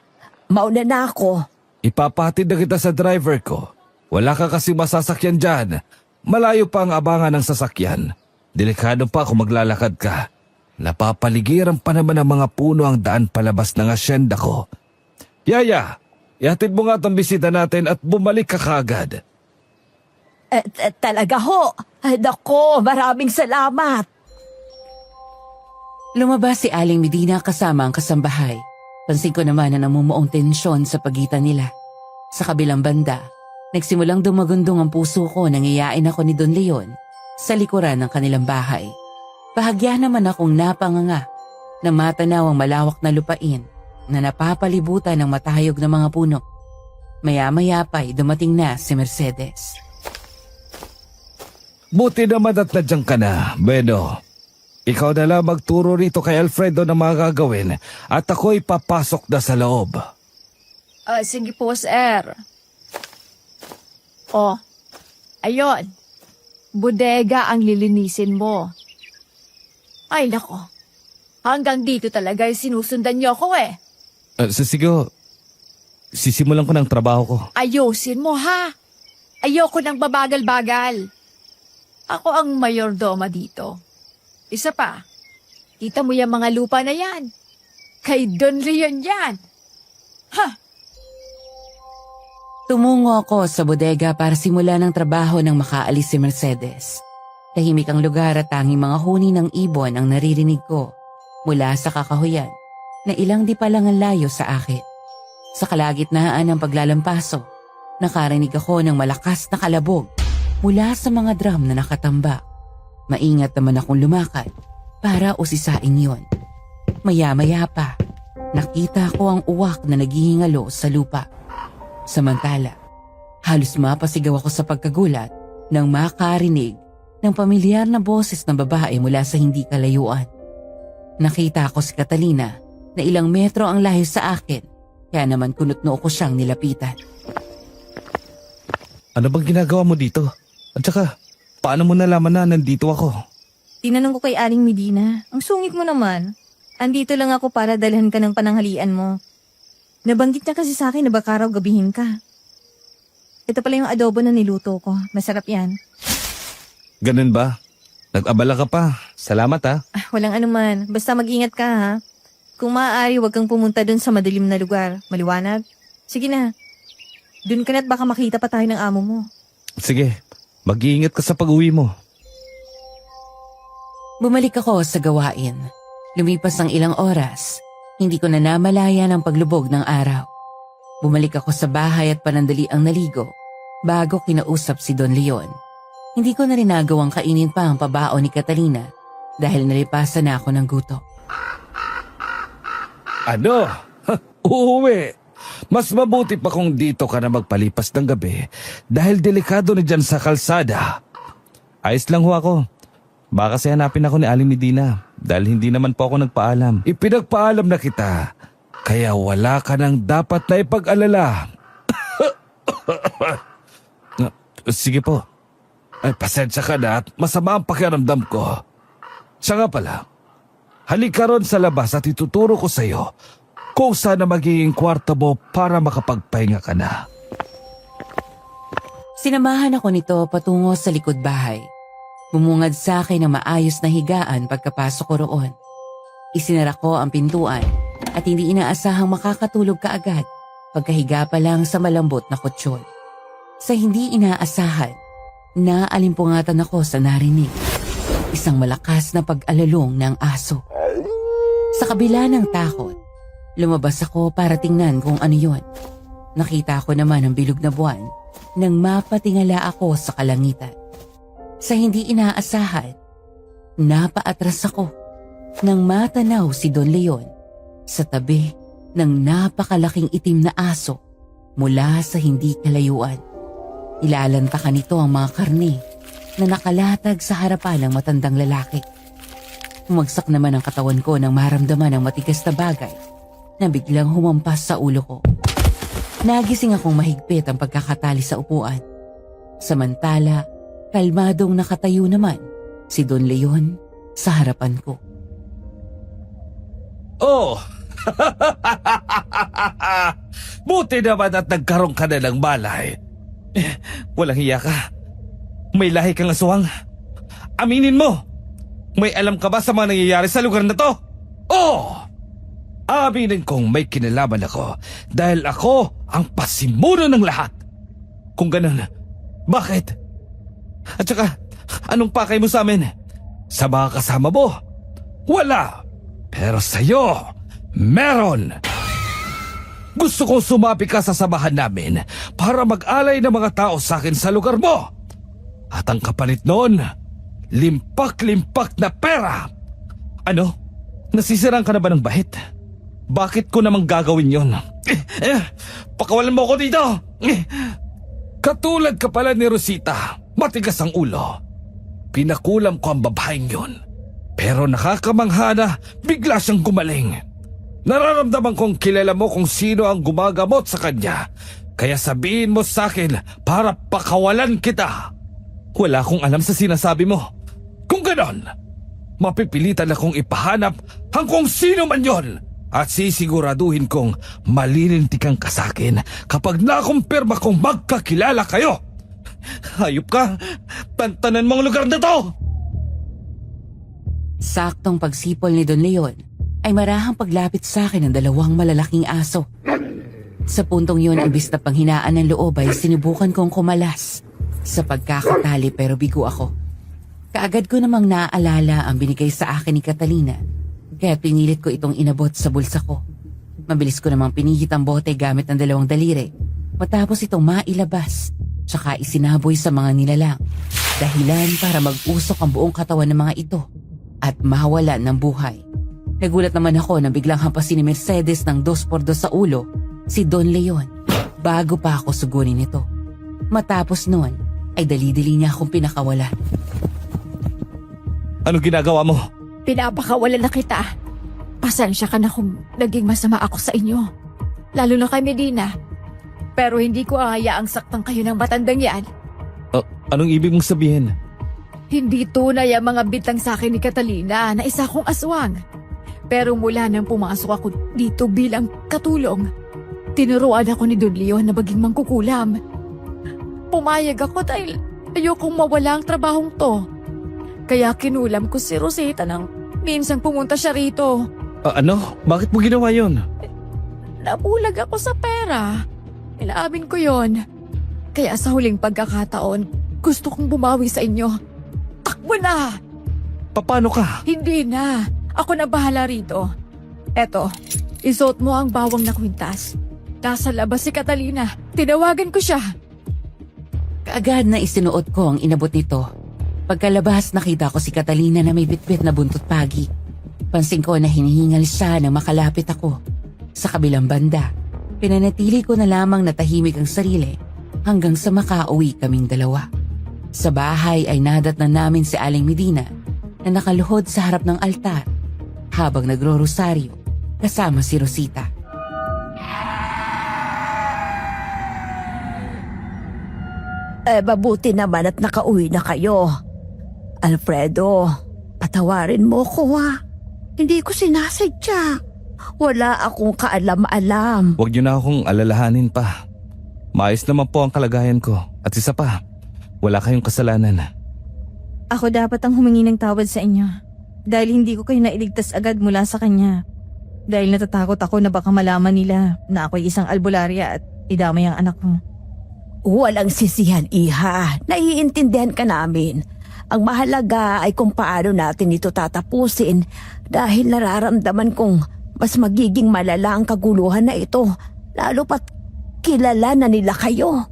mauna na ako. Ipapatid na kita sa driver ko. Wala ka kasi masasakyan dyan. Malayo pa ang abangan ng sasakyan. Delikado pa kung maglalakad ka. Napapaligiran pa naman ng mga puno ang daan palabas ng asyenda ko. Yaya, ihatid mo nga itong bisita natin at bumalik ka kaagad. Talaga ho. Nako, maraming salamat. Lumabas si Aling Medina kasama ang kasambahay. Pansin ko naman na namumuong tensyon sa pagitan nila. Sa kabilang banda, nagsimulang dumagundong ang puso ko nang iyain ako ni Don Leon sa likuran ng kanilang bahay. Bahagya naman akong napanganga na matanaw ang malawak na lupain na napapalibutan ng matayog na mga puno. Maya-maya pa'y dumating na si Mercedes. Buti naman at nandiyan ka na, Beno. Ikaw na lang magturo rito kay Alfredo ng mga gagawin at ako'y papasok na sa loob. Sige po, sir. Oh, ayun. Bodega ang lilinisin mo. Ay, nako. Hanggang dito talaga sinusundan niyo ako eh. Sige, sisimulan ko ng trabaho ko. Ayusin mo ha. Ayoko ng babagal-bagal. Ako ang mayordoma dito. Isa pa, kita mo yung mga lupa na yan. Kay Don Leon yan. Ha? Tumungo ako sa bodega para simulan ang trabaho nang makaalis si Mercedes. Tahimik ang lugar at tanging mga huni ng ibon ang naririnig ko mula sa kakahuyan na ilang di pa lang ang layo sa akin. Sa kalagitnaan ng paglalampaso, nakarinig ako ng malakas na kalabog mula sa mga drum na nakatambak. Maingat naman akong lumakad para usisain yon. Maya-maya pa, nakita ko ang uwak na naghihingalo sa lupa. Samantala, halos mapasigaw ako sa pagkagulat nang makarinig ng pamilyar na boses ng babae mula sa hindi kalayuan. Nakita ko si Catalina na ilang metro ang layo sa akin, kaya naman kunot-noo ko siyang nilapitan. Ano bang ginagawa mo dito? At saka, paano mo nalaman na nandito ako? Tinanong ko kay Aling Medina, ang sungit mo naman. Andito lang ako para dalhan ka ng pananghalian mo. Nabanggit niya kasi sa akin na baka raw gabihin ka. Ito pala yung adobo na niluto ko. Masarap yan. Ganun ba? Nag-abala ka pa. Salamat ha. Walang anuman. Basta mag-ingat ka ha. Kung maaari, huwag kang pumunta dun sa madilim na lugar. Maliwanag? Sige na. Dun ka na't baka makita pa tayo ng amo mo. Sige, mag-iingat ka sa pag-uwi mo. Bumalik ako sa gawain. Lumipas ang ilang oras. Hindi ko na namalayan ang paglubog ng araw. Bumalik ako sa bahay at panandali ang naligo bago kinausap si Don Leon. Hindi ko na rin nagawang kainin pa ang pabao ni Catalina dahil nalipasan na ako ng gutom. Ano? Uuwi. Mas mabuti pa kung dito ka na magpalipas ng gabi dahil delikado na dyan sa kalsada. Ayos lang ho ako. Baka kasi hanapin ako ni Aling Medina dahil hindi naman po ako nagpaalam. Ipinagpaalam na kita, kaya wala ka nang dapat na ipag-alala. Sige po. Ay, pasensya ka na at masama ang pakiramdam ko. Siya nga pala, halika ron sa labas at ituturo ko sa iyo kung saan na magiging kwarto mo para makapagpahinga ka na. Sinamahan ako nito patungo sa likod bahay. Bumungad sa akin ng maayos na higaan pagkapasok ko roon. Isinara ko ang pintuan at hindi inaasahang makakatulog kaagad pagkahiga pa lang sa malambot na kutsyon. Sa hindi inaasahan, naalimpungatan ako sa narinig. Isang malakas na pag-alalong ng aso. Sa kabila ng takot, lumabas ako para tingnan kung ano yon. Nakita ko naman ang bilog na buwan nang mapatingala ako sa kalangitan. Sa hindi inaasahan, napaatras ako nang matanaw si Don Leon sa tabi ng napakalaking itim na aso mula sa hindi kalayuan. Ilalantakan nito ang mga karne na nakalatag sa harapan ng matandang lalaki. Umagsak naman ang katawan ko nang maramdaman ang matigas na bagay na biglang humampas sa ulo ko. Nagising akong mahigpit ang pagkakatali sa upuan. Samantala, kalmadong nakatayo naman si Don Leon sa harapan ko. Oh! Buti naman at nagkaroon ka na ng malay. Walang hiya ka. May lahi kang aswang. Aminin mo! May alam ka ba sa mga nangyayari sa lugar na to? Oh! Aminin kong may kinalaman ako dahil ako ang pasimuno ng lahat. Kung ganun, bakit? At saka, anong pakay mo sa amin? Sa mga kasama mo? Wala! Pero sa'yo, meron! Gusto kong sumapi ka sa samahan namin para mag-alay ng mga tao sa akin sa lugar mo. At ang kapalit noon, limpak-limpak na pera. Ano? Nasisirang ka na ba ng bahit? Bakit ko namang gagawin yon? Pakawalan mo ako dito! Katulad ka pala ni Rosita, matigas ang ulo. Pinakulam ko ang babaeng yun. Pero nakakamangha na bigla siyang gumaling. Nararamdaman kong kilala mo kung sino ang gumagamot sa kanya. Kaya sabihin mo sa akin para pakawalan kita. Wala akong alam sa sinasabi mo. Kung ganon, mapipilitan akong ipahanap ang kung sino man yon. At sisiguraduhin kong malilintikan ka sa akin kapag nakumpirma kong magkakilala kayo. Hayop ka! Tantanan mo ang lugar na to! Saktong pagsipol ni Don Leon ay marahang paglapit sa akin ng dalawang malalaking aso. Sa puntong yun, imbis na panghinaan ng loob ay sinubukan kong kumalas sa pagkakatali pero bigo ako. Kaagad ko namang naaalala ang binigay sa akin ni Catalina kaya pinilit ko itong inabot sa bulsa ko. Mabilis ko namang pinihit ang bote gamit ng dalawang daliri matapos itong mailabas tsaka isinaboy sa mga nilalang. Dahilan para mag-usok ang buong katawan ng mga ito at mawala ng buhay. Nagulat naman ako nang biglang hampasin ni Mercedes ng 2x2 sa ulo si Don Leon bago pa ako sugunin ito. Matapos noon ay dali-dali niya akong pinakawala. Anong ginagawa mo? Pinapakawalan na kita. Pasensya ka na kung naging masama ako sa inyo. Lalo na kay Medina. Pero hindi ko hayaang saktan kayo ng matandang yan. Anong ibig mong sabihin? Hindi tunay ang mga bitang sa akin ni Catalina na isa kong aswang. Pero mula nang pumasok ako dito bilang katulong, tinuruan ako ni Don Leon na maging mangkukulam. Pumayag ako dahil ayokong mawala ang trabahong to. Kaya kinulam ko si Rosita nang minsang pumunta siya rito. Ano? Bakit mo ginawa yon? Nabulag ako sa pera. Inaamin ko yon. Kaya sa huling pagkakataon, gusto kong bumawi sa inyo. Takbo na! Paano ka? Hindi na. Ako na bahala rito. Eto, isuot mo ang bawang na kwintas. Nasa labas si Catalina. Tinawagan ko siya. Kaagad na isinuot ko ang inabot nito. Pagkalabas nakita ko si Catalina na may bitbit na buntot pagi. Pansin ko na hinihingal siya nang makalapit ako. Sa kabilang banda, pinanatili ko na lamang na tahimik ang sarili hanggang sa makauwi kaming dalawa. Sa bahay ay nadatnan namin si Aling Medina na nakaluhod sa harap ng altar habang nagro-rosaryo kasama si Rosita. Mabuti naman at nakauwi na kayo. Alfredo, patawarin mo ko ha. Hindi ko sinasadya. Wala akong kaalam-alam. Huwag niyo na akong alalahanin pa. Maayos naman po ang kalagayan ko. At isa pa, wala kayong kasalanan. Ako dapat ang humingi ng tawad sa inyo. Dahil hindi ko kayo nailigtas agad mula sa kanya. Dahil natatakot ako na baka malaman nila na ako'y isang albularya at idamay ang anak ko. Walang sisihan, iha. Naiintindihan ka namin. Ang mahalaga ay kung paano natin ito tatapusin dahil nararamdaman kong mas magiging malala ang kaguluhan na ito, lalo pat kilala na nila kayo.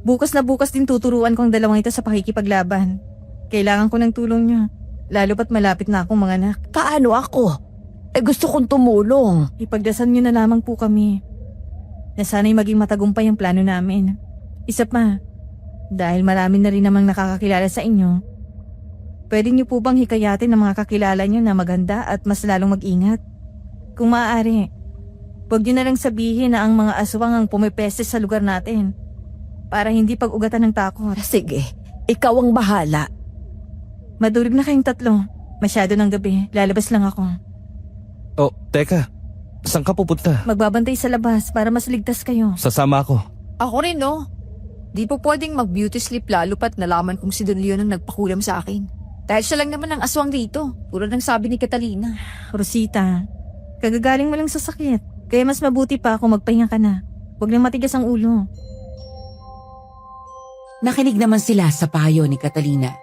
Bukas na bukas din tuturuan ko ang dalawang ito sa pakikipaglaban. Kailangan ko ng tulong niyo, lalo pat malapit na akong mga anak. Paano ako? gusto kong tumulong. Ipagdasal niyo na lamang po kami na sana'y maging matagumpay ang plano namin. Isa pa, dahil marami na rin namang nakakakilala sa inyo, pwede niyo po bang hikayatin ng mga kakilala niyo na maganda at mas lalong mag-ingat? Kung maaari, huwag niyo na lang sabihin na ang mga aswang ang pumipeste sa lugar natin para hindi pag-ugatan ng takot. Sige, ikaw ang bahala. Madulog na kayong tatlo. Masyado ng gabi. Lalabas lang ako. Oh, teka. Saan ka pupunta? Magbabantay sa labas para mas ligtas kayo. Sasama ako. Ako rin, no? Di po pwedeng mag-beauty sleep lalo pat nalaman kong si Don Leon ang nagpakulam sa akin. Dahil siya lang naman ang aswang dito. Puro ng sabi ni Catalina. Rosita, kagagaling mo lang sa sakit. Kaya mas mabuti pa kung magpahinga ka na. Huwag lang matigas ang ulo. Nakinig naman sila sa payo ni Catalina.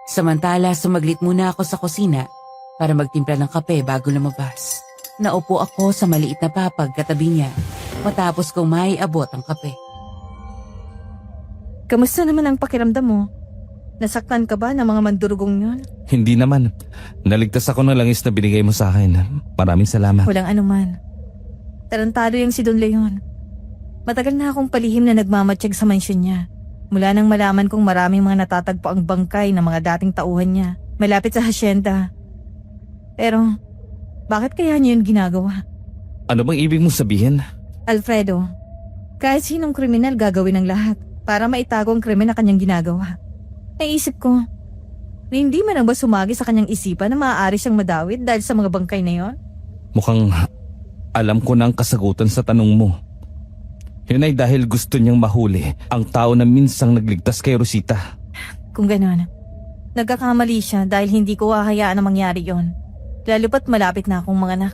Samantala, sumaglit muna ako sa kusina para magtimpla ng kape bago lumabas. Naupo ako sa maliit na papag katabi niya matapos kong may abot ang kape. Kamusta naman ang pakiramdam mo? Nasaktan ka ba ng mga mandurugong yun? Hindi naman. Naligtas ako ng langis na binigay mo sa akin. Maraming salamat. Walang anuman. Tarantado yung si Don Leon. Matagal na akong palihim na nagmamatsyag sa mansyon niya. Mula nang malaman kong maraming mga natatagpo ang bangkay ng mga dating tauhan niya, malapit sa hasyenda. Pero, bakit kaya niya yun ginagawa? Ano bang ibig mong sabihin? Alfredo, kahit sinong kriminal gagawin ng lahat para maitago ang krimen na kanyang ginagawa. Naisip ko, na hindi man ang ba sumagi sa kanyang isipan na maaari siyang madawit dahil sa mga bangkay na yon? Mukhang alam ko na ang kasagutan sa tanong mo. Yun ay dahil gusto niyang mahuli ang tao na minsang nagligtas kay Rosita. Kung gano'n, nagkakamali siya dahil hindi ko hahayaan na mangyari yon. Lalo pat malapit na akong mga anak.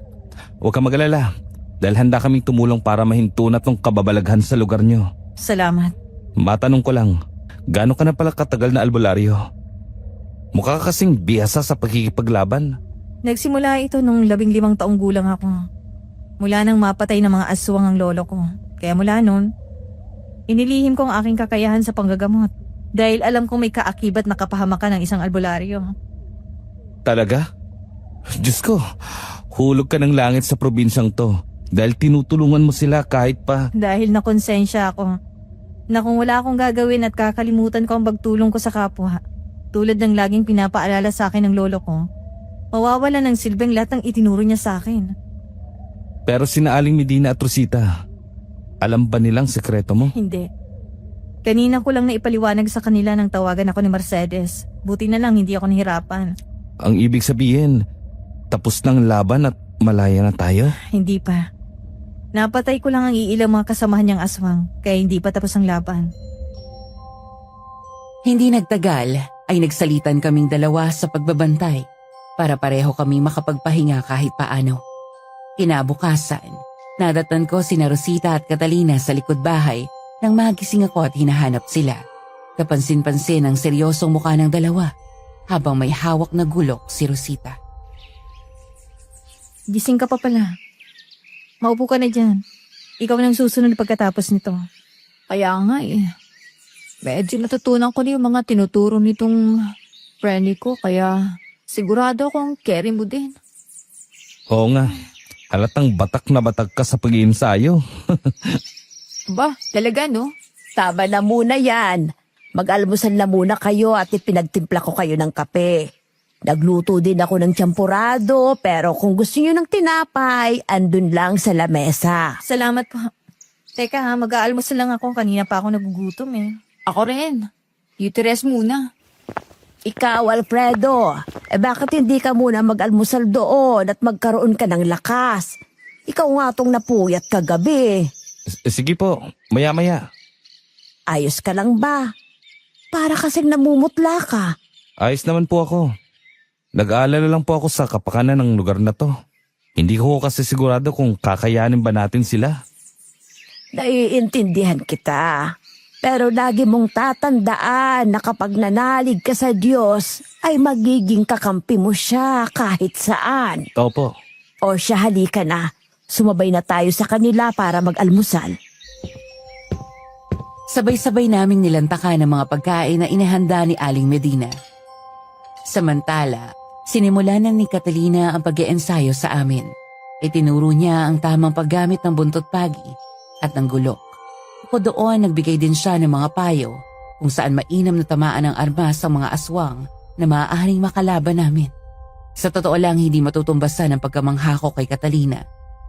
Huwag ka magalala dahil handa kaming tumulong para mahinto na tong kababalaghan sa lugar niyo. Salamat. Matanong ko lang, gaano ka na pala katagal na albularyo? Mukha ka kasing bihasa sa pagkikipaglaban. Nagsimula ito nung 15 taong gulang ako. Mula nang mapatay ng mga aswang ang lolo ko. Kaya mula nun, inilihim ko ang aking kakayahan sa panggagamot. Dahil alam kong may kaakibat na kapahamakan ng isang albularyo. Talaga? Diyos ko, hulog ka ng langit sa probinsyang to dahil tinutulungan mo sila kahit pa... Dahil nakonsensya ako na kung wala akong gagawin at kakalimutan ko ang pagtulong ko sa kapwa, tulad ng laging pinapaalala sa akin ng lolo ko, mawawala ng silbing lahat ng itinuro niya sa akin. Pero sina Aling Medina at Rosita, alam ba nilang sekreto mo? Hindi. Kanina ko lang na ipaliwanag sa kanila nang tawagan ako ni Mercedes. Buti na lang hindi ako nahirapan. Ang ibig sabihin, tapos ng laban at malaya na tayo? Hindi pa. Napatay ko lang ang iilang mga kasamahan niyang aswang, kaya hindi pa tapos ang laban. Hindi nagtagal ay nagsalitan kaming dalawa sa pagbabantay para pareho kami makapagpahinga kahit paano. Kinabukasan, nadatan ko sina Rosita at Catalina sa likod bahay nang magising ako at hinahanap sila. Kapansin-pansin ang seryosong mukha ng dalawa habang may hawak na gulok si Rosita. Gising ka pa pala. Maupo ka na dyan. Ikaw nang susunod pagkatapos nito. Kaya nga eh. Medyo natutunan ko na yung mga tinuturo nitong friend ko. Kaya sigurado akong carry mo din. Oo nga, halatang batak na batak ka sa pag-iinsayo. Ba, talaga no? Tama na muna yan. Mag-almusal na muna kayo at ipinagtimpla ko kayo ng kape. Nagluto din ako ng champurado, pero kung gusto niyo ng tinapay, andun lang sa lamesa. Salamat po. Teka ha, mag-aalmusal lang ako. Kanina pa ako nagugutom eh. Ako rin. Uterus muna. Ikaw, Alfredo, bakit hindi ka muna mag-almusal doon at magkaroon ka ng lakas? Ikaw nga tong napuyat kagabi. Sige po, maya-maya. Ayos ka lang ba? Para kasing namumutla ka. Ayos naman po ako. Nag-aalala lang po ako sa kapakanan ng lugar na to. Hindi ko kasi sigurado kung kakayanin ba natin sila. Naiintindihan kita. Pero lagi mong tatandaan na kapag nanalig ka sa Diyos, ay magiging kakampi mo siya kahit saan. Opo. O siya, halika na. Sumabay na tayo sa kanila para mag-almusal. Sabay-sabay naming nilantakan ang mga pagkain na inihanda ni Aling Medina. Samantala, sinimulan na ni Catalina ang pag-iensayo sa amin. Itinuro niya ang tamang paggamit ng buntot pagi at ng gulok. Bukod doon, nagbigay din siya ng mga payo kung saan mainam na tamaan ng armas ang mga aswang na maaaring makalaban namin. Sa totoo lang, hindi matutumbasan ang pagkamangha ko kay Catalina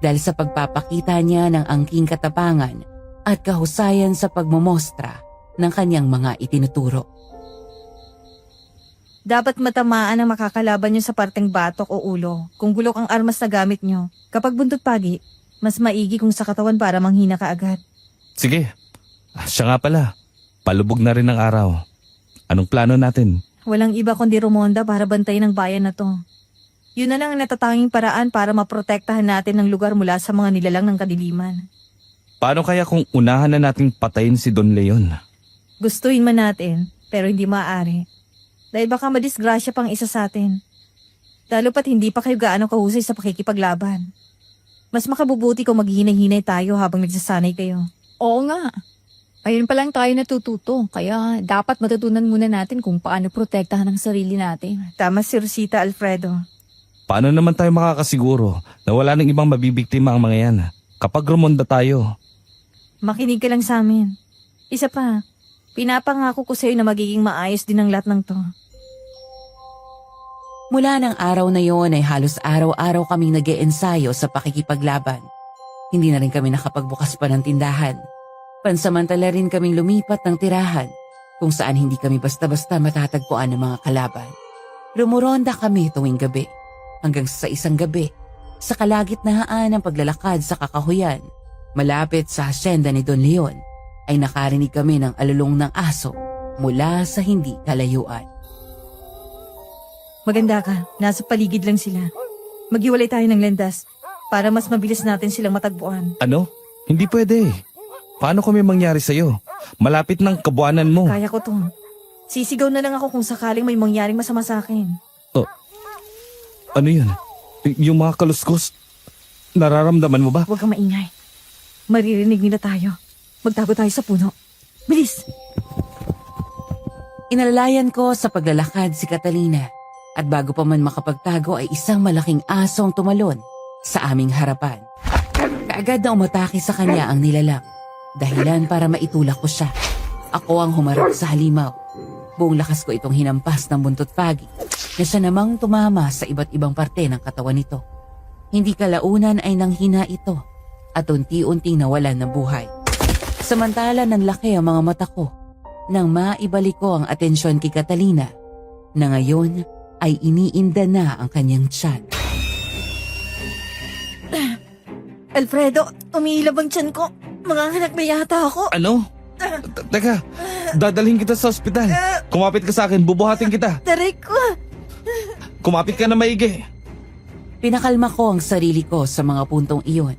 dahil sa pagpapakita niya ng angking katapangan at kahusayan sa pagmomostra ng kanyang mga itinuturo. Dapat matamaan ang makakalaban nyo sa parteng batok o ulo kung gulok ang armas na gamit nyo. Kapag buntot pagi, mas maigi kung sa katawan para manghina ka agad. Sige. Siya nga pala. Palubog na rin ang araw. Anong plano natin? Walang iba kundi Romonda para bantayin ang bayan na to. Yun na lang ang natatanging paraan para maprotektahan natin ang lugar mula sa mga nilalang ng kadiliman. Paano kaya kung unahan na nating patayin si Don Leon? Gustuin man natin, pero hindi maaari. Dahil baka madisgrasya pang isa sa atin. Lalo pat hindi pa kayo gaano kahusay sa pakikipaglaban. Mas makabubuti kung maghihinay-hinay tayo habang nagsasanay kayo. Oo nga. Ayun pa lang tayo natututo, kaya dapat matutunan muna natin kung paano protektahan ang sarili natin. Tama si Rosita, Alfredo. Paano naman tayo makakasiguro na wala nang ibang mabibiktima ang mga yan kapag rumonda tayo? Makinig ka lang sa amin. Isa pa, pinapangako ko sa'yo na magiging maayos din ang lahat ng to. Mula ng araw na yon ay halos araw-araw kaming nag-iensayo sa pakikipaglaban. Hindi na rin kami nakapagbukas pa ng tindahan. Pansamantala rin kaming lumipat ng tirahan kung saan hindi kami basta-basta matatagpuan ng mga kalaban. Rumuronda kami tuwing gabi hanggang sa isang gabi sa kalagitnaan ng paglalakad sa kakahuyan malapit sa hasyenda ni Don Leon ay nakarinig kami ng alulong ng aso mula sa hindi kalayuan. Maganda ka, nasa paligid lang sila. Maghiwalay tayo ng landas para mas mabilis natin silang matagpuan. Ano? Hindi pwede. Paano kami mangyari sa'yo? Malapit ng kabuanan mo. Kaya ko to. Sisigaw na lang ako kung sakaling may mangyaring masama sa akin. Ano yun? Yung mga kaluskos? Nararamdaman mo ba? Huwag kang maingay. Maririnig nila tayo. Magtago tayo sa puno. Bilis! Inalalayan ko sa paglalakad si Catalina at bago pa man makapagtago ay isang malaking aso ang tumalon sa aming harapan. Kaagad na umatake sa kanya ang nilalang, dahilan para maitulak ko siya. Ako ang humarap sa halimaw. Buong lakas ko itong hinampas ng buntot pagi na siya namang tumama sa iba't ibang parte ng katawan nito. Hindi kalaunan ay nanghina ito at unti-unting nawalan ng buhay. Samantala nanlaki ang mga mata ko nang maibalik ko ang atensyon kay Catalina na ngayon ay iniinda na ang kanyang tiyan. Alfredo, umiilab ang tiyan ko. Mga anak na yata ako. Ano? Teka, dadalhin kita sa ospital. Kumapit ka sa akin, bubuhatin kita. Taray ko. Kumapit ka na maigi. Pinakalma ko ang sarili ko sa mga puntong iyon.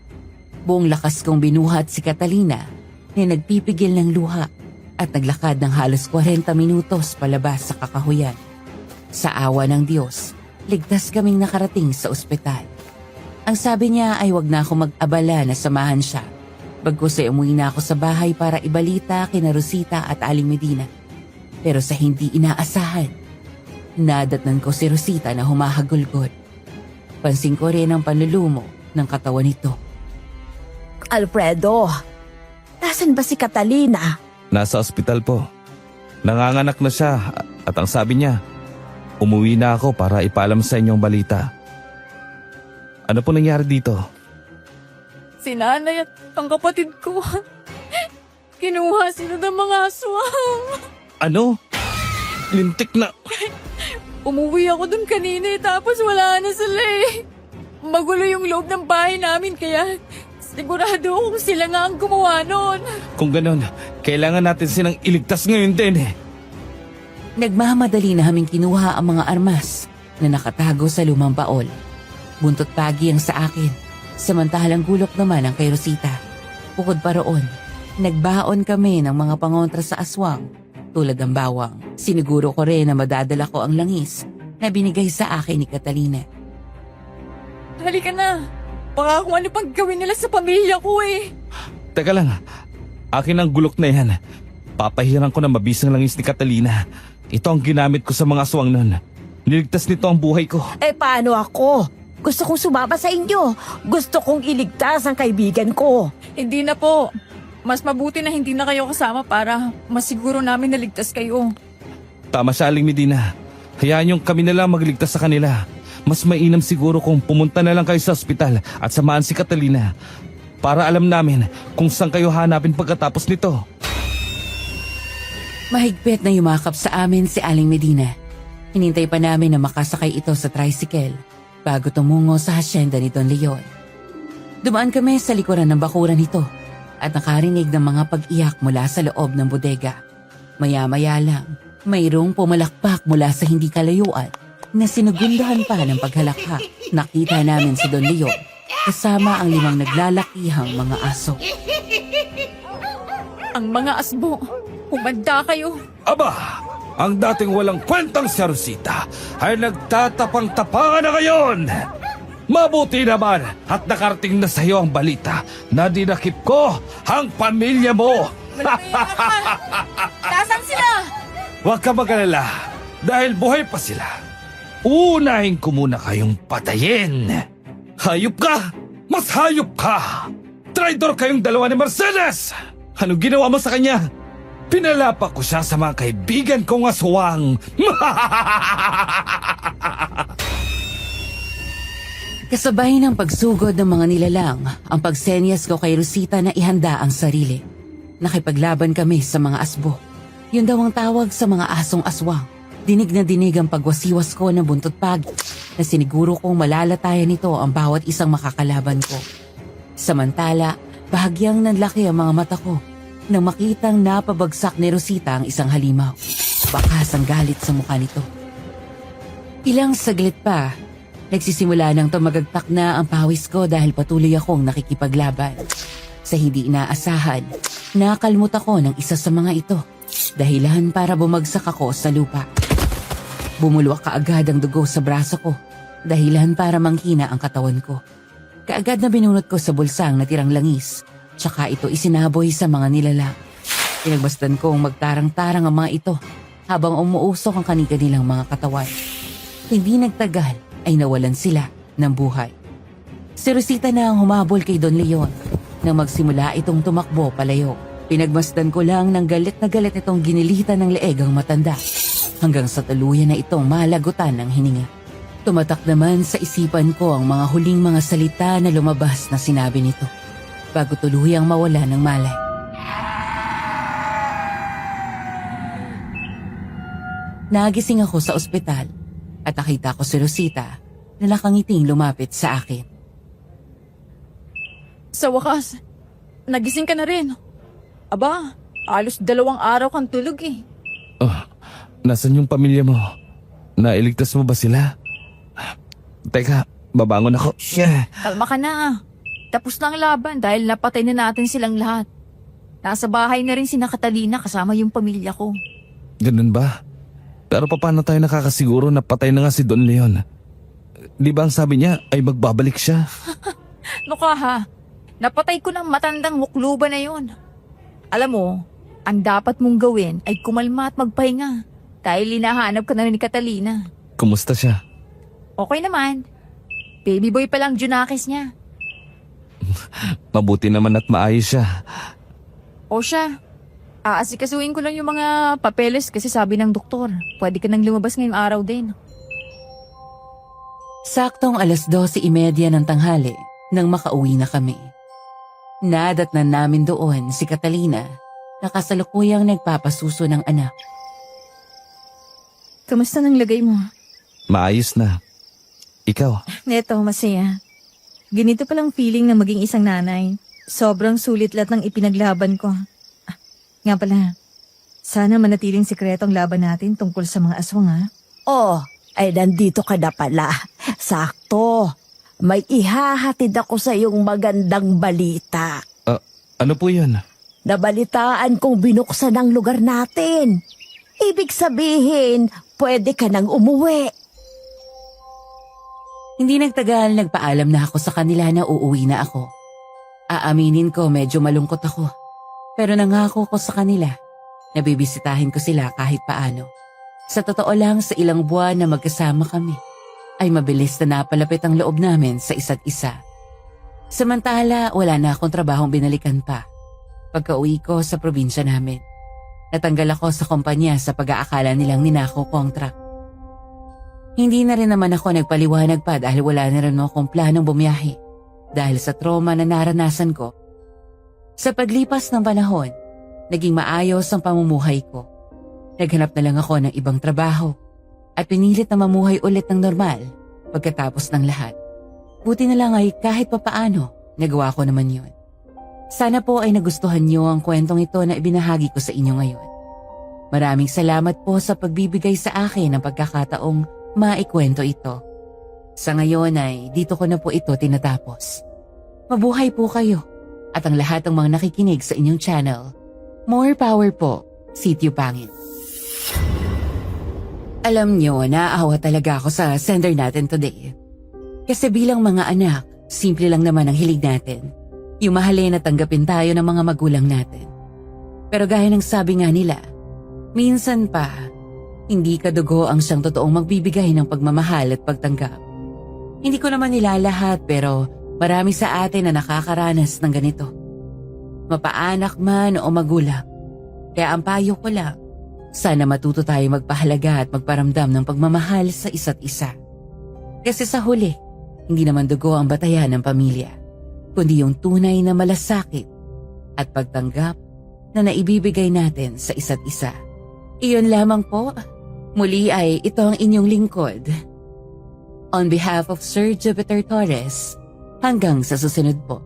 Buong lakas kong binuhat si Catalina na nagpipigil ng luha at naglakad ng halos 40 minutos palabas sa kakahuyan. Sa awa ng Diyos, ligtas kaming nakarating sa ospital. Ang sabi niya ay wag na ako mag-abala na samahan siya. Bagkus ay umuwi na ako sa bahay para ibalita kina Rosita at Aling Medina. Pero sa hindi inaasahan, nadatnan ko si Rosita na humahagulgol. Pansin ko rin ang panlulumo ng katawan nito. Alfredo, nasan ba si Catalina? Nasa ospital po. Nanganganak na siya at ang sabi niya, umuwi na ako para ipaalam sa inyong balita. Ano po nangyari dito? Si nanay at ang kapatid ko, kinuha sila ng mga aswang. Ano? Lintik na. Umuwi ako dun kanina tapos wala na sila eh. Magulo yung loob ng bahay namin kaya sigurado kung sila nga ang gumawa nun. Kung ganon, kailangan natin silang iligtas ngayon din eh. Nagmamadali na haming kinuha ang mga armas na nakatago sa lumang baol. Buntot pagi ang sa akin, samantalang gulok naman ang kay Rosita. Bukod pa roon, nagbaon kami ng mga pangontra sa aswang tulad ng bawang. Siniguro ko rin na madadala ko ang langis na binigay sa akin ni Catalina. Halika na. Baka kung ano pang gawin nila sa pamilya ko eh. Teka lang, akin ang gulok na yan. Papahiran ko na mabisang langis ni Catalina. Ito ang ginamit ko sa mga aswang nun. Niligtas nito ang buhay ko. Eh paano ako? Gusto kong sumama sa inyo. Gusto kong iligtas ang kaibigan ko. Hindi na po. Mas mabuti na hindi na kayo kasama para masiguro namin naligtas kayo. Tama siya, Aling Medina. Hayaan yung kami na lang magligtas sa kanila. Mas mainam siguro kung pumunta na lang kayo sa ospital at samahan si Catalina para alam namin kung saan kayo hanapin pagkatapos nito. Mahigpit na yumakap sa amin si Aling Medina. Hinintay pa namin na makasakay ito sa tricycle bago tumungo sa hasyenda ni Don Leon. Dumaan kami sa likuran ng bakuran nito at nakarinig ng mga pag-iyak mula sa loob ng bodega. Maya-maya lang, mayroong pumalakpak mula sa hindi kalayuan na sinugundahan pa ng paghalakha. Nakita namin si Don Leon kasama ang 5 naglalakihang mga aso. Ang mga asbo, humanda kayo. Aba! Ang dating walang kwentang si Rosita ay nagtatapang-tapangan na ngayon! Mabuti naman at nakarating na sa iyo ang balita na dinakip ko ang pamilya mo! Nasaan sila? Huwag ka mag-alala dahil buhay pa sila. Unahin ko muna kayong patayin. Hayop ka! Mas hayop ka! Traidor kayong dalawa ni Mercedes! Anong ginawa mo sa kanya? Pinalapak ko siya sa mga kaibigan kong aswang. Kasabay ng pagsugod ng mga nilalang, ang pagsenyas ko kay Rosita na ihanda ang sarili. Nakipaglaban kami sa mga asbo. Yun daw ang tawag sa mga asong aswang. Dinig na dinig ang pagwasiwas ko ng buntot pagi na siniguro kong malalatayan nito ang bawat isang makakalaban ko. Samantala, bahagyang nanlaki ang mga mata ko nang makitang napabagsak ni Rosita ang isang halimaw. Bakas ang galit sa mukha nito. Ilang saglit pa, nagsisimula nang tumagagtak na ang pawis ko dahil patuloy akong nakikipaglaban. Sa hindi inaasahan, nakalmot ako ng isa sa mga ito. Dahilan para bumagsak ako sa lupa. Bumulwak kaagad ang dugo sa braso ko. Dahilan para manghina ang katawan ko. Kaagad na binunot ko sa bulsa ang natirang langis. Tsaka ito isinaboy sa mga nilalang. Pinagbastan kong magtarang-tarang ang mga ito habang umuusok ang kanilang mga katawan. Hindi nagtagal ay nawalan sila ng buhay. Si Rosita na ang humabol kay Don Leon nang magsimula itong tumakbo palayo. Pinagmasdan ko lang ng galit na galit itong ginilitan ng leeg ang matanda hanggang sa tuluyan na itong malagutan ng hininga. Tumatak naman sa isipan ko ang mga huling mga salita na lumabas na sinabi nito bago tuluyang mawala ng malay. Nagising ako sa ospital at nakita ko si Rosita na nakangiting lumapit sa akin. Sa wakas, nagising ka na rin. Aba, alos 2 araw kang tulog eh. Oh, nasan yung pamilya mo? Nailigtas mo ba sila? Teka, babangon ako. Kalma ka na. Tapos na ang laban dahil napatay na natin silang lahat. Nasa bahay na rin si Catalina kasama yung pamilya ko. Ganun ba? Pero paano tayo nakakasiguro na patay na nga si Don Leon? Di ba ang sabi niya ay magbabalik siya? No ka ha? Napatay ko ng matandang mukluba na yun. Alam mo, ang dapat mong gawin ay kumalma at magpahinga dahil hinahanap ka na rin ni Catalina. Kumusta siya? Okay naman. Baby boy pa lang Junakis niya. Mabuti naman at maayos siya. O siya, aasikasuin ko lang yung mga papeles kasi sabi ng doktor, pwede ka nang lumabas ngayong araw din. Saktong 12:30 ng tanghali nang makauwi na kami. Nadatnan namin doon si Catalina na kasalukuyang nagpapasuso ng anak. Kamusta nang lagay mo? Maayos na. Ikaw? Neto, masaya. Ganito palang feeling na maging isang nanay. Sobrang sulit lahat ng ipinaglaban ko. Nga pala, sana manatiling sikreto ang laban natin tungkol sa mga aswang ha. Oh, ay nandito ka na pala. Sakto. May ihahatid ako sa iyong magandang balita. Ano po yun? Nabalitaan kong binuksan ang lugar natin. Ibig sabihin, pwede ka nang umuwi. Hindi nagtagal, nagpaalam na ako sa kanila na uuwi na ako. Aaminin ko medyo malungkot ako. Pero nangako ko sa kanila na bibisitahin ko sila kahit paano. Sa totoo lang, sa ilang buwan na magkasama kami, ay mabilis na napalapit ang loob namin sa isa't isa. Samantala, wala na akong trabahong binalikan pa. Pagka-uwi ko sa probinsya namin, natanggal ako sa kumpanya sa pag-aakala nilang ninakaw ko ang truck. Hindi na rin naman ako nagpaliwanag pa dahil wala na rin akong planong bumiyahe dahil sa trauma na naranasan ko. Sa paglipas ng panahon, naging maayos ang pamumuhay ko. Naghanap na lang ako ng ibang trabaho at pinilit na mamuhay ulit ng normal pagkatapos ng lahat. Buti na lang ay kahit papaano, nagawa ko naman yun. Sana po ay nagustuhan niyo ang kwentong ito na ibinahagi ko sa inyo ngayon. Maraming salamat po sa pagbibigay sa akin ng pagkakataong maikwento ito. Sa ngayon ay dito ko na po ito tinatapos. Mabuhay po kayo at ang lahat ng mga nakikinig sa inyong channel. More power po, Sityo Pangit. Alam niyo, naaawa talaga ako sa sender natin today. Kasi bilang mga anak, simple lang naman ang hilig natin. Yung mahalin na tanggapin tayo ng mga magulang natin. Pero gaya ng sabi nga nila, minsan pa, hindi kadugo ang siyang totoong magbibigay ng pagmamahal at pagtanggap. Hindi ko naman nilalahat pero marami sa atin na nakakaranas ng ganito. Mapaanak man o magulang. Kaya ang payo ko lang, sana matuto tayo magpahalaga at magparamdam ng pagmamahal sa isa't isa. Kasi sa huli, hindi naman dugo ang batayan ng pamilya, kundi yung tunay na malasakit at pagtanggap na naibibigay natin sa isa't isa. Iyon lamang po. Muli ay ito ang inyong lingkod. On behalf of Sir Jupiter Torres, hanggang sa susunod po.